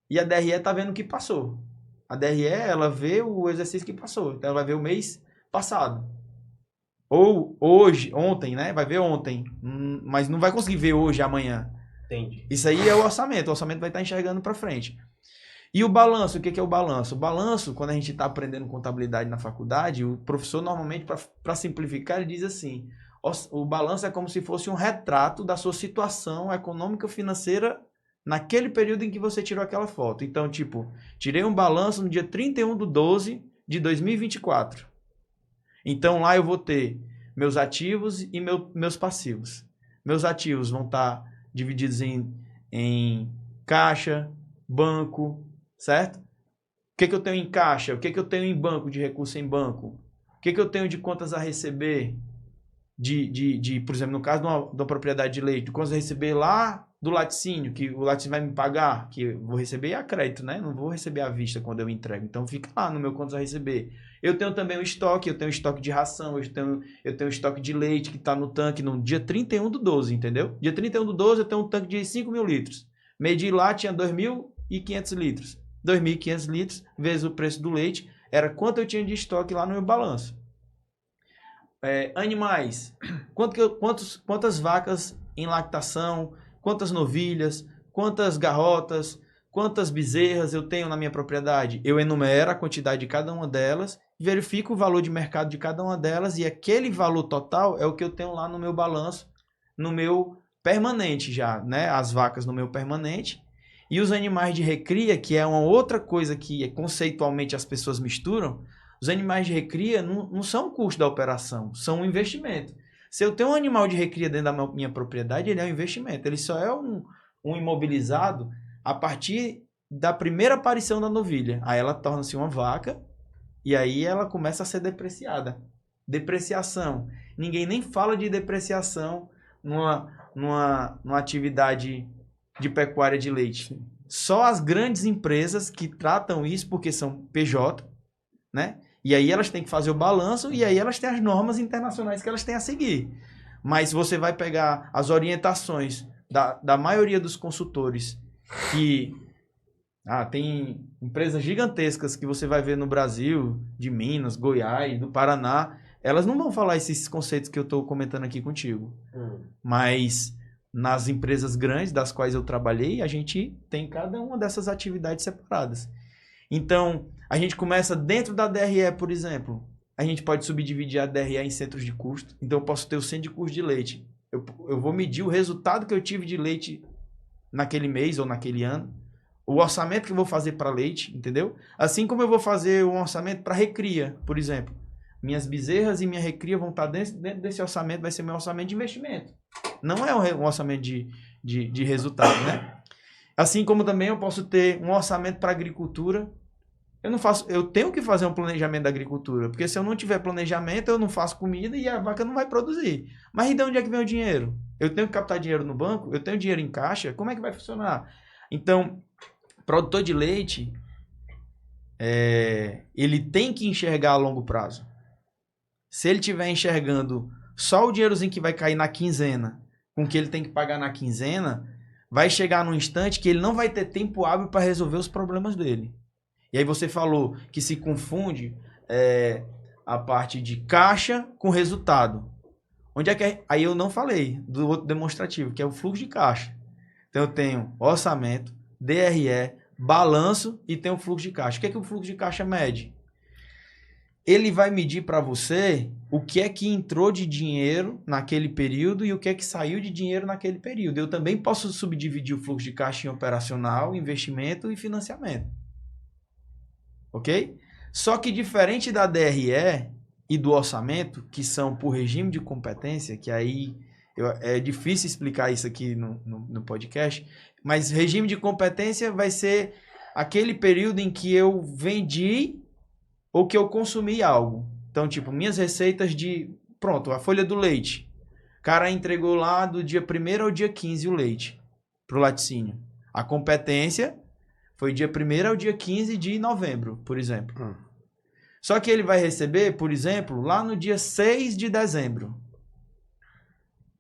e a DRE está vendo o que passou. A DRE, ela vê o exercício que passou, então ela vai ver o mês passado. Ou hoje, ontem, né? Vai ver ontem, mas não vai conseguir ver hoje, amanhã. Entendi. Isso aí é o orçamento vai estar enxergando para frente. E o balanço, o que é o balanço? O balanço, quando a gente está aprendendo contabilidade na faculdade, o professor normalmente, para simplificar, ele diz assim, o balanço é como se fosse um retrato da sua situação econômica financeira naquele período em que você tirou aquela foto. Então, tipo, tirei um balanço no dia 31/12 de 2024. Então, lá eu vou ter meus ativos e meus passivos. Meus ativos vão estar divididos em caixa, banco, certo? O que eu tenho em caixa? O que eu tenho em banco, de recurso em banco? O que eu tenho de contas a receber? Por exemplo, no caso de uma propriedade de leite, de contas a receber lá do laticínio, que o laticínio vai me pagar, que eu vou receber a crédito, né? Não vou receber à vista quando eu entrego. Então, fica lá no meu contas a receber. Eu tenho também o estoque, eu tenho estoque de ração, eu tenho estoque de leite que está no tanque no dia 31/12, entendeu? Dia 31/12 eu tenho um tanque de 5.000 litros. Medi lá, tinha 2.500 litros. 2.500 litros vezes o preço do leite era quanto eu tinha de estoque lá no meu balanço. Animais. Quantas vacas em lactação, quantas novilhas, quantas garrotas, quantas bezerras eu tenho na minha propriedade. Eu enumero a quantidade de cada uma delas, verifico o valor de mercado de cada uma delas e aquele valor total é o que eu tenho lá no meu balanço, no meu permanente já, né? As vacas no meu permanente. E os animais de recria, que é uma outra coisa que conceitualmente as pessoas misturam, os animais de recria não são um custo da operação, são um investimento. Se eu tenho um animal de recria dentro da minha propriedade, ele é um investimento. Ele só é um imobilizado a partir da primeira aparição da novilha. Aí ela torna-se uma vaca e aí ela começa a ser depreciada. Depreciação. Ninguém nem fala de depreciação numa atividade de pecuária de leite. Só as grandes empresas que tratam isso porque são PJ, né? E aí elas têm que fazer o balanço e aí elas têm as normas internacionais que elas têm a seguir. Mas você vai pegar as orientações da maioria dos consultores que... tem empresas gigantescas que você vai ver no Brasil, de Minas, Goiás, do Paraná. Elas não vão falar esses conceitos que eu estou comentando aqui contigo. Mas nas empresas grandes das quais eu trabalhei, a gente tem cada uma dessas atividades separadas. Então, a gente começa dentro da DRE, por exemplo. A gente pode subdividir a DRE em centros de custo. Então, eu posso ter o centro de custo de leite. Eu vou medir o resultado que eu tive de leite naquele mês ou naquele ano. O orçamento que eu vou fazer para leite, entendeu? Assim como eu vou fazer um orçamento para recria, por exemplo. Minhas bezerras e minha recria vão estar dentro desse orçamento, vai ser meu orçamento de investimento. Não é um orçamento de resultado, né? Assim como também eu posso ter um orçamento para agricultura. Eu tenho que fazer um planejamento da agricultura, porque se eu não tiver planejamento, eu não faço comida e a vaca não vai produzir. Mas e de onde é que vem o dinheiro? Eu tenho que captar dinheiro no banco? Eu tenho dinheiro em caixa? Como é que vai funcionar? Então, produtor de leite, ele tem que enxergar a longo prazo. Se ele estiver enxergando só o dinheirozinho que vai cair na quinzena, com o que ele tem que pagar na quinzena, vai chegar num instante que ele não vai ter tempo hábil para resolver os problemas dele. E aí você falou que se confunde a parte de caixa com resultado. Onde é que é? Aí eu não falei do outro demonstrativo, que é o fluxo de caixa. Então eu tenho orçamento, DRE, balanço e tenho o fluxo de caixa. O que é que o fluxo de caixa mede? Ele vai medir para você o que é que entrou de dinheiro naquele período e o que é que saiu de dinheiro naquele período. Eu também posso subdividir o fluxo de caixa em operacional, investimento e financiamento. Ok? Só que diferente da DRE e do orçamento, que são por regime de competência, que aí é difícil explicar isso aqui no podcast, mas regime de competência vai ser aquele período em que eu vendi ou que eu consumi algo. Então, tipo, minhas receitas Pronto, a folha do leite. O cara entregou lá do dia 1º ao dia 15 o leite pro laticínio. A competência foi dia 1º ao dia 15 de novembro, por exemplo. Só que ele vai receber, por exemplo, lá no dia 6 de dezembro.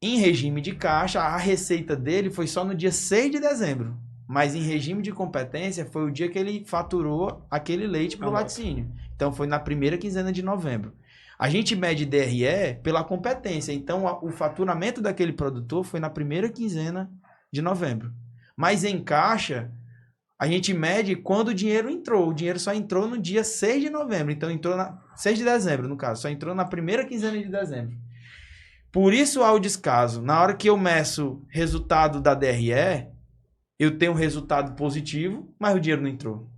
Em regime de caixa, a receita dele foi só no dia 6 de dezembro. Mas em regime de competência, foi o dia que ele faturou aquele leite para o laticínio. Então, foi na primeira quinzena de novembro. A gente mede DRE pela competência. Então, o faturamento daquele produtor foi na primeira quinzena de novembro. Mas em caixa, a gente mede quando o dinheiro entrou. O dinheiro só entrou no dia 6 de novembro. Então, entrou 6 de dezembro, no caso. Só entrou na primeira quinzena de dezembro. Por isso há o descaso. Na hora que eu meço resultado da DRE, eu tenho um resultado positivo, mas o dinheiro não entrou.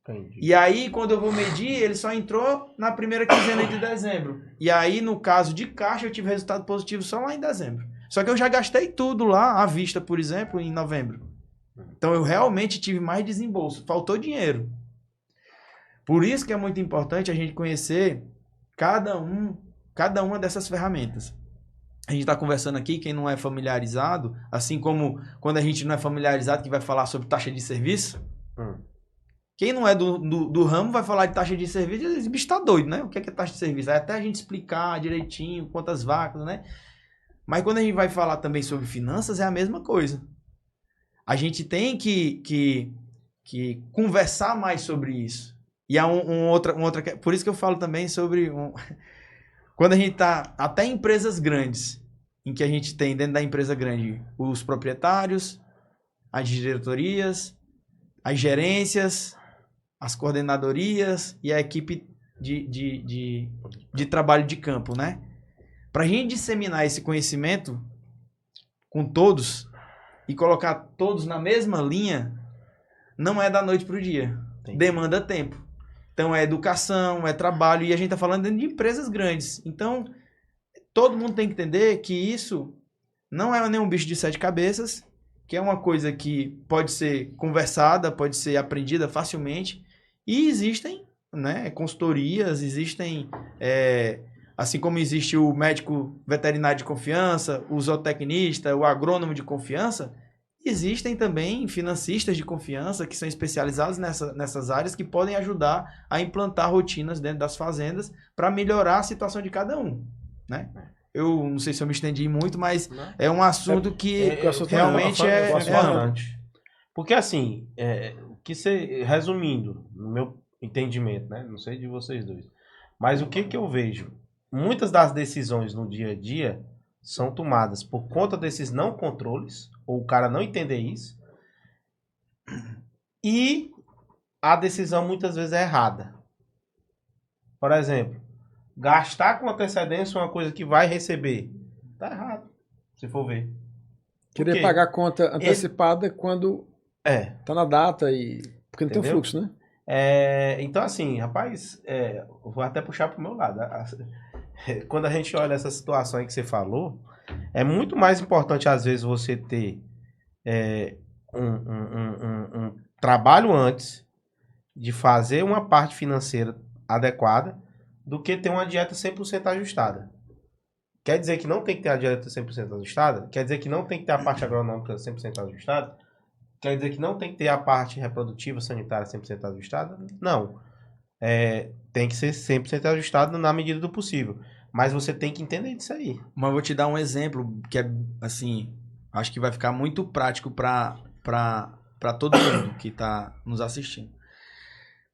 Entendi. E aí, quando eu vou medir, ele só entrou na primeira quinzena de dezembro. E aí, no caso de caixa, eu tive resultado positivo só lá em dezembro. Só que eu já gastei tudo lá, à vista, por exemplo, em novembro. Então, eu realmente tive mais desembolso. Faltou dinheiro. Por isso que é muito importante a gente conhecer cada uma dessas ferramentas. A gente está conversando aqui, quem não é familiarizado, assim como quando a gente não é familiarizado, que vai falar sobre taxa de serviço. Quem não é do ramo vai falar de taxa de serviço, esse bicho tá doido, né? O que é taxa de serviço? Aí até a gente explicar direitinho quantas vacas, né? Mas quando a gente vai falar também sobre finanças, é a mesma coisa. A gente tem que conversar mais sobre isso. E há outra... Por isso que eu falo também sobre... Quando a gente tá... Até em empresas grandes, em que a gente tem dentro da empresa grande os proprietários, as diretorias, as gerências, as coordenadorias e a equipe de trabalho de campo, né? Para a gente disseminar esse conhecimento com todos e colocar todos na mesma linha, não é da noite para o dia. Entendi. Demanda tempo. Então é educação, é trabalho, e a gente está falando dentro de empresas grandes. Então todo mundo tem que entender que isso não é nenhum bicho de 7 cabeças, que é uma coisa que pode ser conversada, pode ser aprendida facilmente, e existem, né, consultorias, existem, assim como existe o médico veterinário de confiança, o zootecnista, o agrônomo de confiança, existem também financistas de confiança que são especializados nessas áreas que podem ajudar a implantar rotinas dentro das fazendas para melhorar a situação de cada um, né? Eu não sei se eu me estendi muito, mas é um assunto que realmente é amplo. Porque assim, resumindo, no meu entendimento, né? Não sei de vocês dois, mas o que eu vejo? Muitas das decisões no dia a dia são tomadas por conta desses não controles, ou o cara não entender isso, e a decisão muitas vezes é errada. Por exemplo, gastar com antecedência uma coisa que vai receber, tá errado, se for ver. Querer pagar conta antecipada quando tá na data e... Porque não tem fluxo, né? Então assim, rapaz, vou até puxar pro meu lado. Quando a gente olha essa situação aí que você falou, é muito mais importante, às vezes, você ter um trabalho antes de fazer uma parte financeira adequada do que ter uma dieta 100% ajustada. Quer dizer que não tem que ter a dieta 100% ajustada? Quer dizer que não tem que ter a parte agronômica 100% ajustada? Quer dizer que não tem que ter a parte reprodutiva, sanitária 100% ajustada? Não. Tem que ser 100% ajustado na medida do possível. Mas você tem que entender disso aí. Mas eu vou te dar um exemplo que é, assim, acho que vai ficar muito prático para todo mundo que está nos assistindo.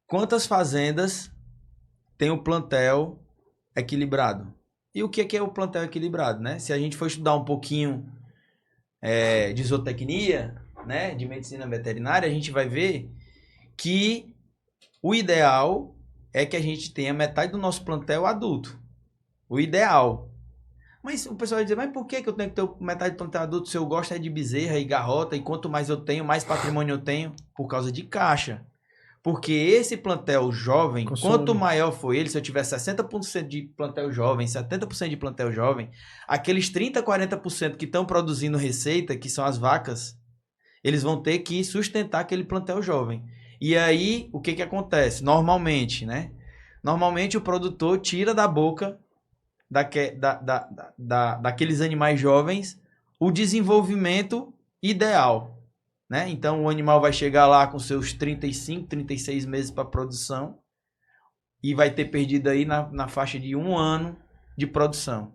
Quantas fazendas tem o plantel equilibrado? E o que é o plantel equilibrado, né? Se a gente for estudar um pouquinho de zootecnia, né, de medicina veterinária, a gente vai ver que o ideal é que a gente tenha metade do nosso plantel adulto. O ideal. Mas o pessoal vai dizer, mas por que eu tenho que ter metade do plantel adulto se eu gosto de bezerra e garrota e quanto mais eu tenho, mais patrimônio eu tenho? Por causa de caixa. Porque esse plantel jovem, quanto maior for ele, se eu tiver 60% de plantel jovem, 70% de plantel jovem, aqueles 30%, 40% que estão produzindo receita, que são as vacas, eles vão ter que sustentar aquele plantel jovem. E aí, o que acontece? Normalmente, né? Normalmente o produtor tira da boca daqueles animais jovens o desenvolvimento ideal, né? Então o animal vai chegar lá com seus 35, 36 meses para produção e vai ter perdido aí na faixa de 1 ano de produção.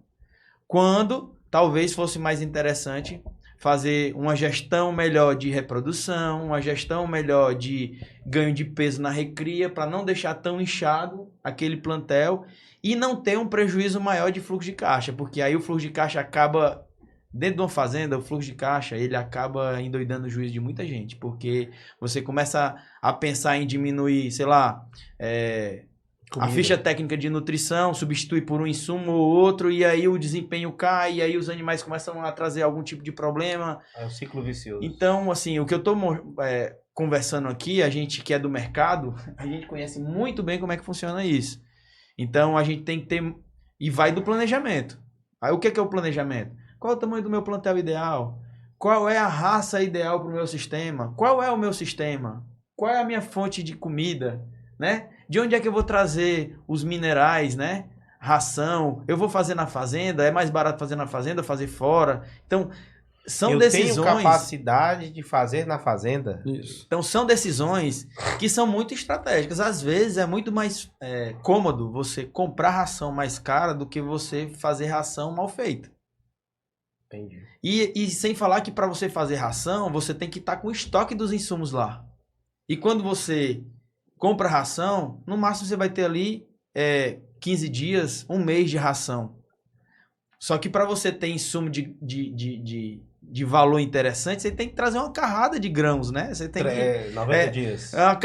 Quando talvez fosse mais interessante fazer uma gestão melhor de reprodução, uma gestão melhor de ganho de peso na recria, para não deixar tão inchado aquele plantel e não ter um prejuízo maior de fluxo de caixa, porque aí o fluxo de caixa acaba, dentro de uma fazenda, o fluxo de caixa, ele acaba endoidando o juízo de muita gente, porque você começa a pensar em diminuir, sei lá, a ficha técnica de nutrição, substitui por um insumo ou outro, e aí o desempenho cai, e aí os animais começam a trazer algum tipo de problema. É um ciclo vicioso. Então, assim, o que eu estou conversando aqui, a gente que é do mercado, a gente conhece muito bem como é que funciona isso. Então, a gente tem que ter... E vai do planejamento. Aí, o que é o planejamento? Qual é o tamanho do meu plantel ideal? Qual é a raça ideal para o meu sistema? Qual é o meu sistema? Qual é a minha fonte de comida? Né? De onde é que eu vou trazer os minerais, né? Ração. Eu vou fazer na fazenda? É mais barato fazer na fazenda ou fazer fora? Então, são decisões... Eu tenho capacidade de fazer na fazenda. Isso. Então, são decisões que são muito estratégicas. Às vezes, é muito mais cômodo você comprar ração mais cara do que você fazer ração mal feita. Entendi. E sem falar que para você fazer ração, você tem que estar com o estoque dos insumos lá. E quando você compra ração, no máximo você vai ter ali 15 dias, 1 mês de ração. Só que para você ter insumo de valor interessante, você tem que trazer uma carrada de grãos, né? Você tem 90 dias. Uma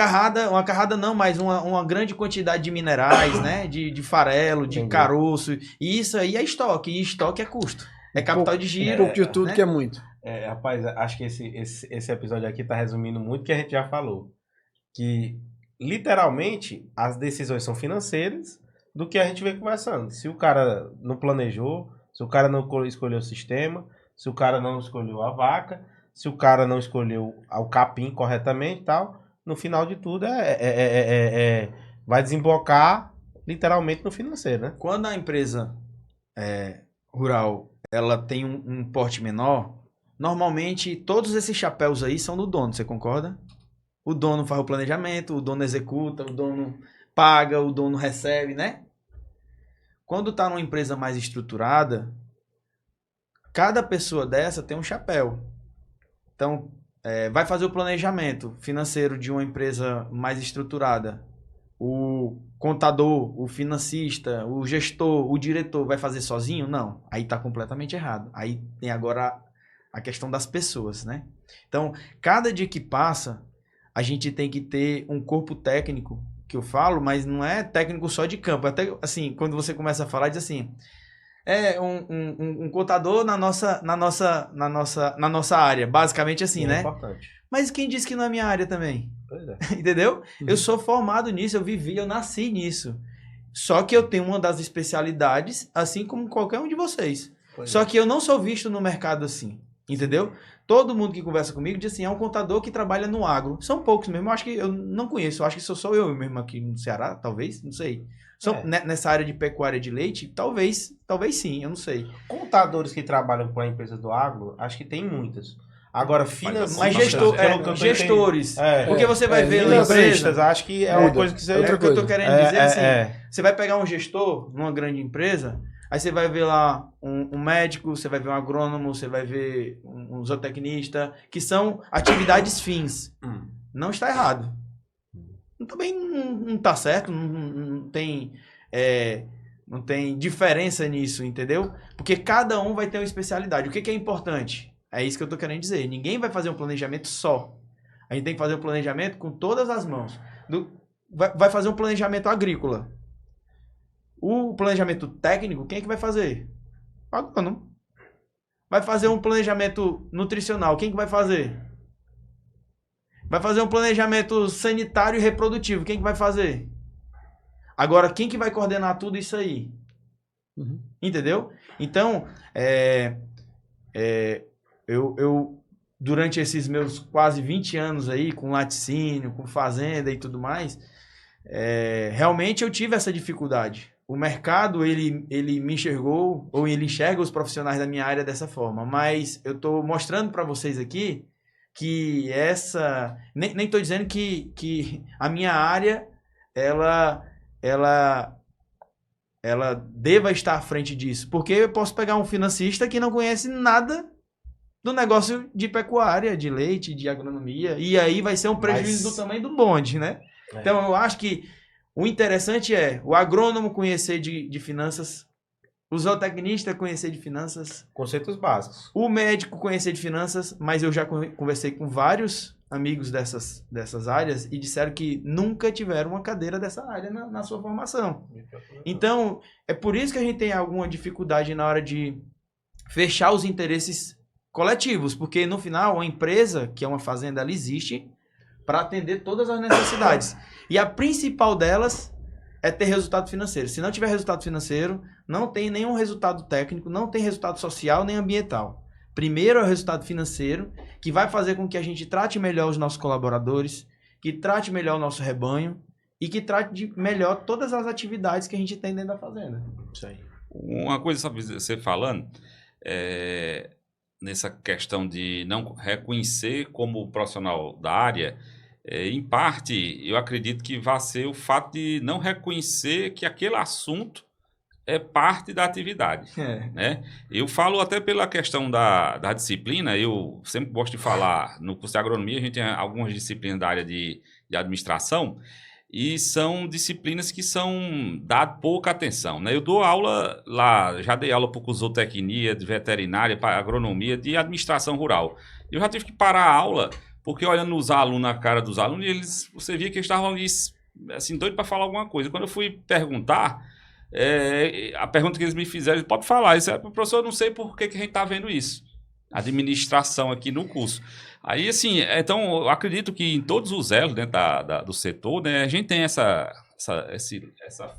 carrada não, mas uma grande quantidade de minerais, né? De farelo, de caroço. E isso aí é estoque. E estoque é custo. É capital de giro. Um pouco de tudo, né? Que é muito. Rapaz, acho que esse episódio aqui tá resumindo muito o que a gente já falou. Que, literalmente, as decisões são financeiras do que a gente vem conversando. Se o cara não planejou, Se o cara não escolheu o sistema, se o cara não escolheu a vaca, se o cara não escolheu o capim corretamente e tal, no final de tudo vai desembocar literalmente no financeiro, né? Quando a empresa rural ela tem um porte menor, normalmente todos esses chapéus aí são do dono, você concorda? O dono faz o planejamento, o dono executa, o dono paga, o dono recebe, né? Quando está numa empresa mais estruturada, cada pessoa dessa tem um chapéu. Então, vai fazer o planejamento financeiro de uma empresa mais estruturada. O contador, o financista, o gestor, o diretor vai fazer sozinho? Não. Aí está completamente errado. Aí tem agora a questão das pessoas, né? Então, cada dia que passa, a gente tem que ter um corpo técnico, que eu falo, mas não é técnico só de campo. Até assim, quando você começa a falar, diz assim, um contador na nossa área, basicamente assim, né? Importante. Mas quem disse que não é minha área também? Pois é. Entendeu? Eu sou formado nisso, eu nasci nisso. Só que eu tenho uma das especialidades, assim como qualquer um de vocês. Só que eu não sou visto no mercado assim, entendeu? Todo mundo que conversa comigo diz assim, é um contador que trabalha no agro. São poucos mesmo, eu acho que eu não conheço, eu acho que sou eu mesmo aqui no Ceará, talvez, não sei. Nessa área de pecuária de leite, talvez sim, eu não sei. Contadores que trabalham para empresas do agro, acho que tem muitas. Agora, financeiros... Mas gestores. Porque você vai ver na empresa... Acho que é uma coisa que você... O que eu tô querendo dizer assim, você vai pegar um gestor numa grande empresa, aí você vai ver lá um médico, você vai ver um agrônomo, você vai ver um zootecnista, que são atividades fins. Não está errado. Também não está certo, não tem diferença nisso, entendeu? Porque cada um vai ter uma especialidade. O que é importante? É isso que eu tô querendo dizer. Ninguém vai fazer um planejamento só. A gente tem que fazer um planejamento com todas as mãos. Vai fazer um planejamento agrícola. O planejamento técnico, quem é que vai fazer? O agrônomo. Vai fazer um planejamento nutricional, quem que vai fazer? Vai fazer um planejamento sanitário e reprodutivo, quem que vai fazer? Agora, quem que vai coordenar tudo isso aí? Entendeu? Então, eu durante esses meus quase 20 anos aí, com laticínio, com fazenda e tudo mais, realmente eu tive essa dificuldade. O mercado, ele me enxergou, ou ele enxerga os profissionais da minha área dessa forma, mas eu estou mostrando para vocês aqui que nem estou dizendo que a minha área, ela deva estar à frente disso, porque eu posso pegar um financista que não conhece nada do negócio de pecuária, de leite, de agronomia, e aí vai ser um prejuízo do tamanho do bonde, né? Então eu acho que o interessante é o agrônomo conhecer de finanças, o zootecnista conhecer de finanças, conceitos básicos, o médico conhecer de finanças, mas eu já conversei com vários amigos dessas áreas e disseram que nunca tiveram uma cadeira dessa área na sua formação. Então, é por isso que a gente tem alguma dificuldade na hora de fechar os interesses coletivos, porque no final a empresa, que é uma fazenda, ela existe para atender todas as necessidades. E a principal delas é ter resultado financeiro. Se não tiver resultado financeiro, não tem nenhum resultado técnico, não tem resultado social nem ambiental. Primeiro é o resultado financeiro, que vai fazer com que a gente trate melhor os nossos colaboradores, que trate melhor o nosso rebanho e que trate melhor todas as atividades que a gente tem dentro da fazenda. Isso aí. Uma coisa, sabe, você falando, nessa questão de não reconhecer como profissional da área, em parte, eu acredito que vai ser o fato de não reconhecer que aquele assunto é parte da atividade, né? Eu falo até pela questão da disciplina, eu sempre gosto de falar, no curso de agronomia a gente tem algumas disciplinas da área de administração e são disciplinas que são dadas pouca atenção, né? Eu dou aula lá, já dei aula para zootecnia, de veterinária, para agronomia, de administração rural. Eu já tive que parar a aula porque olhando os alunos, na cara dos alunos, você via que eles estavam ali, assim, doidos para falar alguma coisa. Quando eu fui perguntar, a pergunta que eles me fizeram, eles podem falar, isso professor, eu não sei por que a gente está vendo isso. Administração aqui no curso. Aí, assim, então, eu acredito que em todos os elos dentro do setor, né, a gente tem essa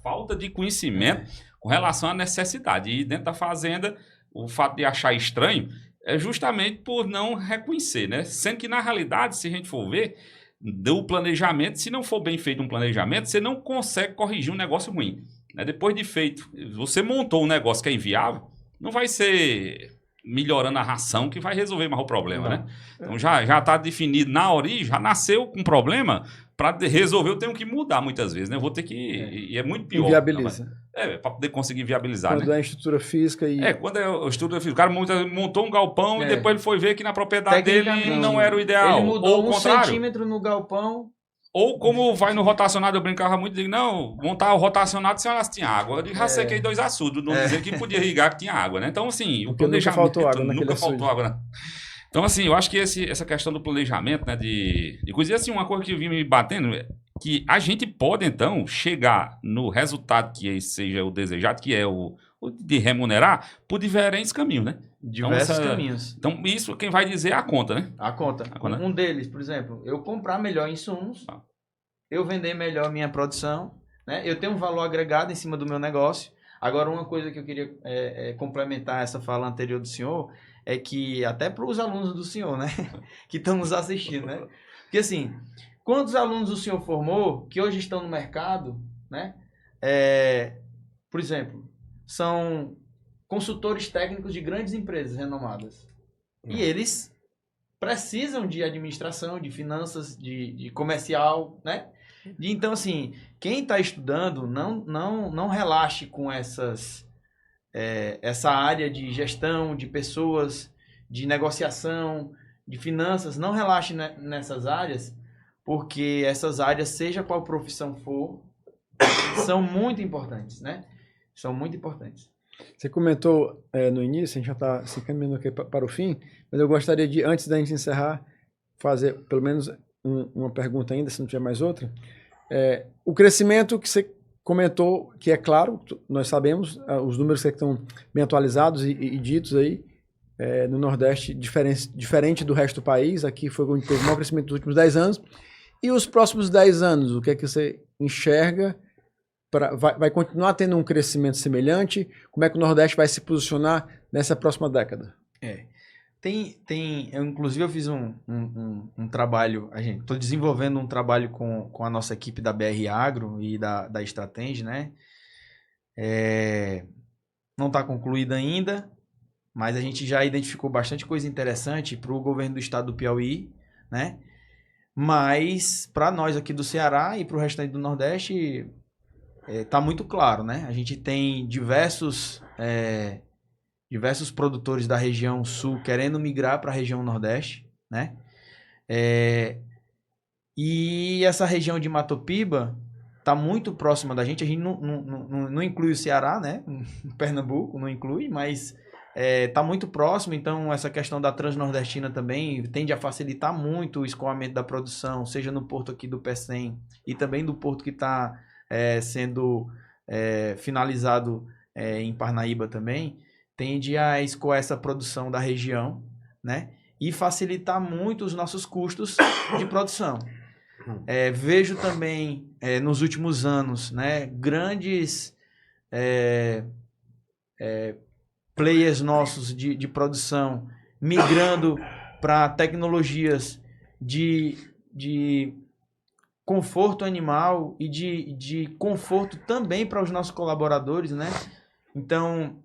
falta de conhecimento com relação à necessidade. E dentro da fazenda, o fato de achar estranho é justamente por não reconhecer, né? Sendo que, na realidade, se a gente for ver, do planejamento, se não for bem feito um planejamento, você não consegue corrigir um negócio ruim. Né? Depois de feito, você montou um negócio que é inviável, não vai ser melhorando a ração que vai resolver mais o problema, né? Então já está definido na origem, já nasceu com problema, para resolver eu tenho que mudar muitas vezes, né? Eu vou ter que... E é muito pior. Inviabiliza. Para poder conseguir viabilizar, Quando né? é estrutura física e... Quando é a estrutura física. O cara montou um galpão e depois ele foi ver que na propriedade dele Tecnicamente, não era o ideal. Ele mudou Ou o 1 contrário. centímetro no galpão. Ou como vai no rotacionado, eu brincava muito, digo, não, montar o rotacionado se elas tinham água. Eu digo, já sequei 2 açudes, não dizer que podia irrigar que tinha água, né? Então, assim, o planejamento... Nunca faltou água naquele Nunca faltou açude. água, né? Então, assim, eu acho que essa questão do planejamento, né, inclusive, assim, uma coisa que eu vim me batendo é que a gente pode, então, chegar no resultado que seja o desejado, que é o de remunerar, por diferentes caminhos, né? Diversos caminhos. Então, isso quem vai dizer é a conta, né? A conta. Um deles, por exemplo, eu comprar melhor insumos, eu vender melhor minha produção, né? Eu tenho um valor agregado em cima do meu negócio. Agora, uma coisa que eu queria complementar essa fala anterior do senhor é que, até para os alunos do senhor, né? Que estão nos assistindo, né? Porque, assim, quantos alunos o senhor formou que hoje estão no mercado, né? Por exemplo, são consultores técnicos de grandes empresas renomadas. E eles precisam de administração, de finanças, de comercial, né? Então, assim, quem está estudando, não relaxe com essa área de gestão, de pessoas, de negociação, de finanças. Não relaxe nessas áreas, porque essas áreas, seja qual profissão for, são muito importantes, né? São muito importantes. Você comentou no início, a gente já está se caminhando aqui para o fim, mas eu gostaria de, antes da gente encerrar, fazer pelo menos uma pergunta ainda, se não tiver mais outra. O crescimento que você comentou, que é claro, nós sabemos, os números que estão bem atualizados e ditos aí, no Nordeste, diferente do resto do país, aqui foi onde teve o maior crescimento dos últimos 10 anos. E os próximos 10 anos, o que é que você enxerga? Vai continuar tendo um crescimento semelhante? Como é que o Nordeste vai se posicionar nessa próxima década? Inclusive eu fiz um trabalho, estou desenvolvendo um trabalho com a nossa equipe da BR Agro e da Stratenge, né? Não está concluída ainda, mas a gente já identificou bastante coisa interessante para o governo do estado do Piauí, né? Mas para nós aqui do Ceará e para o restante do Nordeste, tá muito claro, né? A gente tem diversos produtores da região sul querendo migrar para a região Nordeste, né? E essa região de Matopiba tá muito próxima da gente. A gente não inclui o Ceará, né? Pernambuco não inclui, mas tá muito próximo. Então, essa questão da Transnordestina também tende a facilitar muito o escoamento da produção, seja no porto aqui do Pecém e também do porto que está sendo finalizado em Parnaíba também, tende a escoar essa produção da região, né? E facilitar muito os nossos custos de produção. Vejo também, nos últimos anos, né, grandes players nossos de produção migrando para tecnologias de conforto animal e de conforto também para os nossos colaboradores, né? Então,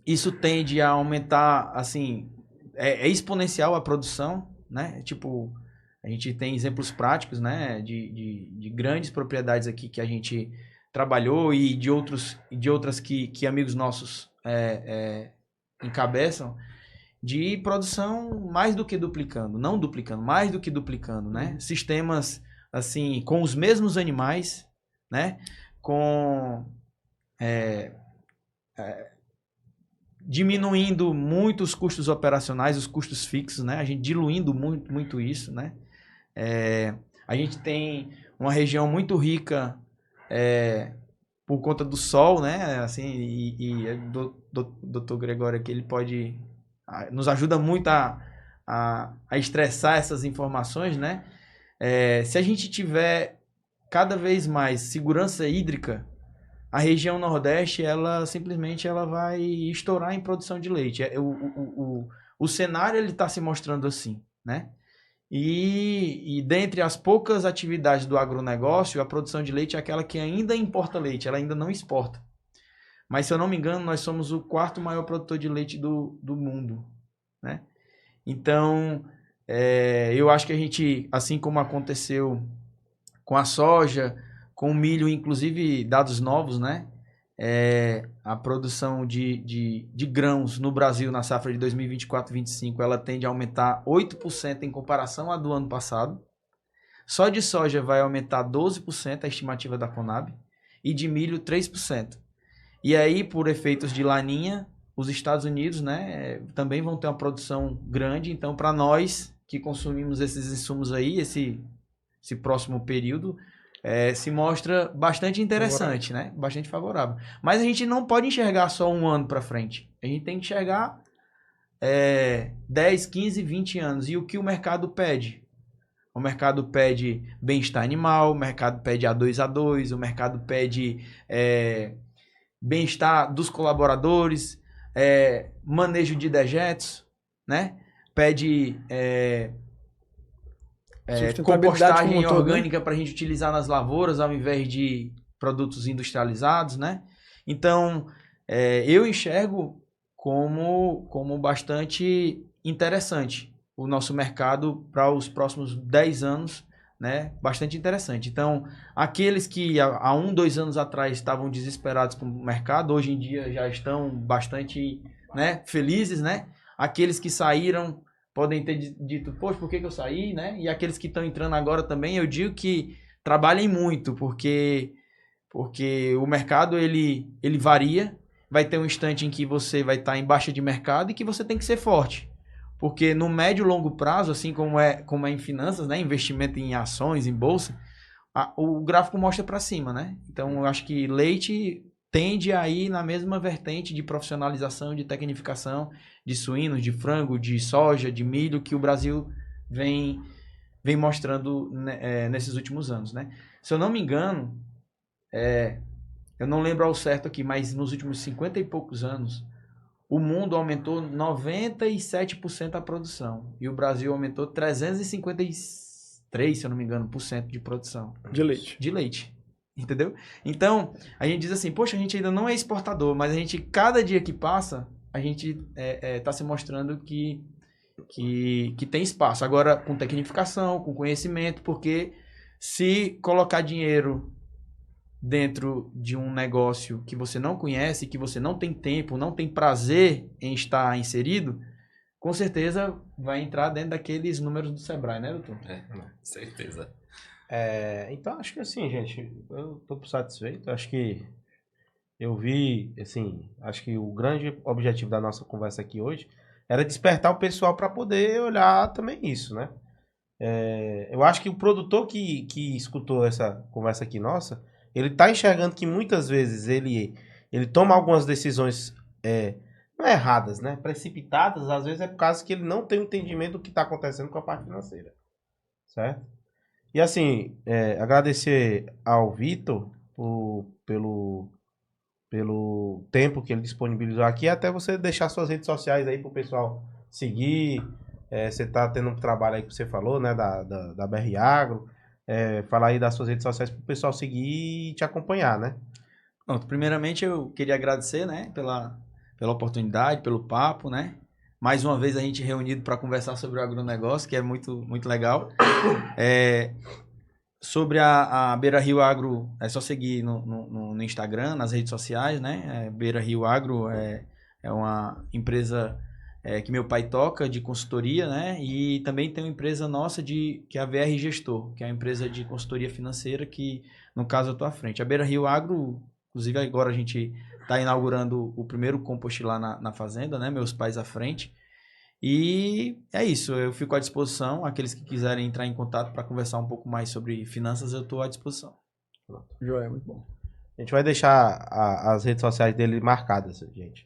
isso tende a aumentar, assim, é exponencial a produção, né? Tipo, a gente tem exemplos práticos, né? De grandes propriedades aqui que a gente trabalhou e de outras que amigos nossos encabeçam, de produção mais do que duplicando, não duplicando, mais do que duplicando, né? Sistemas assim, com os mesmos animais, né? Diminuindo muito os custos operacionais, os custos fixos, né? A gente diluindo muito, muito isso, né? A gente tem uma região muito rica por conta do sol, né? Assim, e o Dr. Gregório aqui, ele pode... nos ajuda muito a estressar essas informações, né? Se a gente tiver cada vez mais segurança hídrica, a região Nordeste, ela simplesmente ela vai estourar em produção de leite. O cenário ele está se mostrando assim, né? E dentre as poucas atividades do agronegócio, a produção de leite é aquela que ainda importa leite, ela ainda não exporta. Mas, se eu não me engano, nós somos o 4º maior produtor de leite do mundo, né? Então, eu acho que a gente, assim como aconteceu com a soja, com o milho, inclusive dados novos, né? A produção de grãos no Brasil na safra de 2024-25 ela tende a aumentar 8% em comparação à do ano passado. Só de soja vai aumentar 12% a estimativa da Conab e de milho 3%. E aí, por efeitos de laninha, os Estados Unidos, né, também vão ter uma produção grande. Então, para nós que consumimos esses insumos aí, esse próximo período, se mostra bastante interessante, né? Bastante favorável. Mas a gente não pode enxergar só um ano para frente. A gente tem que enxergar 10, 15, 20 anos. E o que o mercado pede? O mercado pede bem-estar animal, o mercado pede A2A2, o mercado pede bem-estar dos colaboradores, manejo de dejetos, né? Pede compostagem orgânica para a gente utilizar nas lavouras ao invés de produtos industrializados, né? Então, eu enxergo como bastante interessante o nosso mercado para os próximos 10 anos, né? Bastante interessante. Então, aqueles que há 1, 2 anos atrás estavam desesperados com o mercado, hoje em dia já estão bastante, né, felizes, né? Aqueles que saíram podem ter dito, poxa, por que eu saí, né? E aqueles que estão entrando agora também, eu digo que trabalhem muito, porque o mercado, ele varia. Vai ter um instante em que você vai estar em baixa de mercado e que você tem que ser forte. Porque no médio e longo prazo, assim como é em finanças, né? Investimento em ações, em bolsa, o gráfico mostra para cima, né? Então, eu acho que leite tende a ir na mesma vertente de profissionalização, de tecnificação de suínos, de frango, de soja, de milho, que o Brasil vem mostrando nesses últimos anos, né? Se eu não me engano, eu não lembro ao certo aqui, mas nos últimos 50 e poucos anos, o mundo aumentou 97% a produção. E o Brasil aumentou 353, se eu não me engano, por cento de produção. De leite. De leite. Entendeu? Então, a gente diz assim, poxa, a gente ainda não é exportador, mas a gente, cada dia que passa, a gente está se mostrando que tem espaço. Agora, com tecnificação, com conhecimento, porque se colocar dinheiro dentro de um negócio que você não conhece, que você não tem tempo, não tem prazer em estar inserido, com certeza vai entrar dentro daqueles números do Sebrae, né, doutor? Certeza. Então, acho que assim, gente, eu tô satisfeito. Acho que eu vi, assim, acho que o grande objetivo da nossa conversa aqui hoje era despertar o pessoal para poder olhar também isso, né? Eu acho que o produtor que escutou essa conversa aqui nossa, ele tá enxergando que muitas vezes ele toma algumas decisões não erradas, né? Precipitadas, às vezes é por causa que ele não tem entendimento do que está acontecendo com a parte financeira, certo? E assim, agradecer ao Vitor pelo tempo que ele disponibilizou aqui, até você deixar suas redes sociais aí pro pessoal seguir. Você tá tendo um trabalho aí que você falou, né, da BR Agro. Falar aí das suas redes sociais pro pessoal seguir e te acompanhar, né? Pronto, primeiramente eu queria agradecer, né, pela oportunidade, pelo papo, né? Mais uma vez a gente reunido para conversar sobre o agronegócio, que é muito, muito legal. Sobre a Beira Rio Agro, é só seguir no Instagram, nas redes sociais, né? Beira Rio Agro é uma empresa que meu pai toca, de consultoria, né? E também tem uma empresa nossa que é a VR Gestor, que é uma empresa de consultoria financeira que, no caso, eu estou à frente. A Beira Rio Agro, inclusive agora a gente está inaugurando o primeiro compost lá na fazenda, né? Meus pais à frente. E é isso, eu fico à disposição. Aqueles que quiserem entrar em contato para conversar um pouco mais sobre finanças, eu estou à disposição. Joia, muito bom. A gente vai deixar as redes sociais dele marcadas, gente.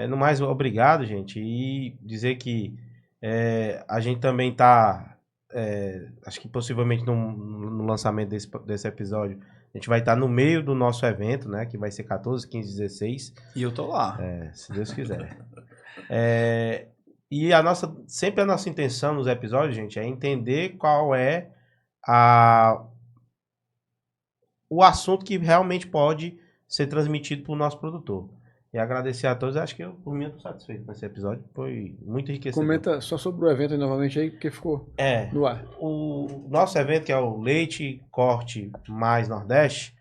No mais, obrigado, gente. E dizer que a gente também está acho que possivelmente no lançamento desse episódio, a gente vai estar no meio do nosso evento, né? Que vai ser 14, 15, 16. E eu tô lá. Se Deus quiser. E sempre a nossa intenção nos episódios, gente, é entender qual é o assunto que realmente pode ser transmitido para o nosso produtor. E agradecer a todos. Acho que por mim, eu estou satisfeito com esse episódio. Foi muito enriquecedor. Comenta só sobre o evento aí novamente aí, porque ficou no ar. O nosso evento, que é o Leite Corte Mais Nordeste,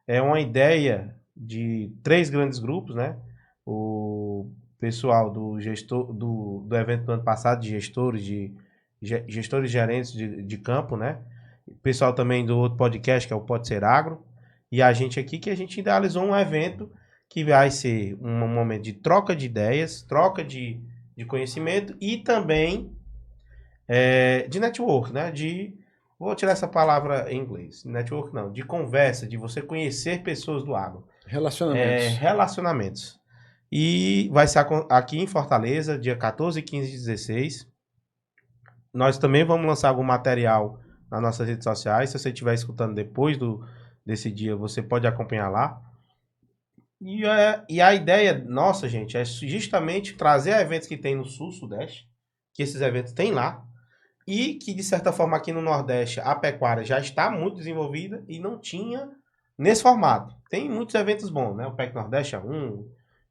é uma ideia de 3 grandes grupos, né? O pessoal do evento do ano passado, de gestores e gerentes de campo, né? O pessoal também do outro podcast, que é o Pode Ser Agro. E a gente aqui, que a gente idealizou um evento que vai ser um momento de troca de ideias, troca de conhecimento e também de network, né? Vou tirar essa palavra em inglês. Network não, de conversa, de você conhecer pessoas do agro. Relacionamentos. E vai ser aqui em Fortaleza, dia 14, 15 e 16. Nós também vamos lançar algum material nas nossas redes sociais. Se você estiver escutando depois desse dia, você pode acompanhar lá. E a ideia nossa, gente, é justamente trazer eventos que tem no Sul, Sudeste, que esses eventos tem lá, e que, de certa forma, aqui no Nordeste, a pecuária já está muito desenvolvida e não tinha nesse formato. Tem muitos eventos bons, né? O PEC Nordeste é um,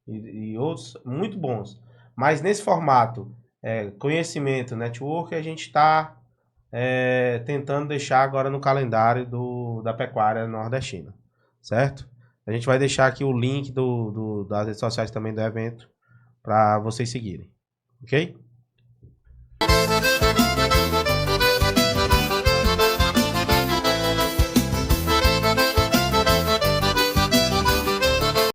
e outros muito bons. Mas nesse formato, conhecimento, network, a gente está tentando deixar agora no calendário da pecuária nordestina, certo? A gente vai deixar aqui o link das redes sociais também do evento para vocês seguirem, ok?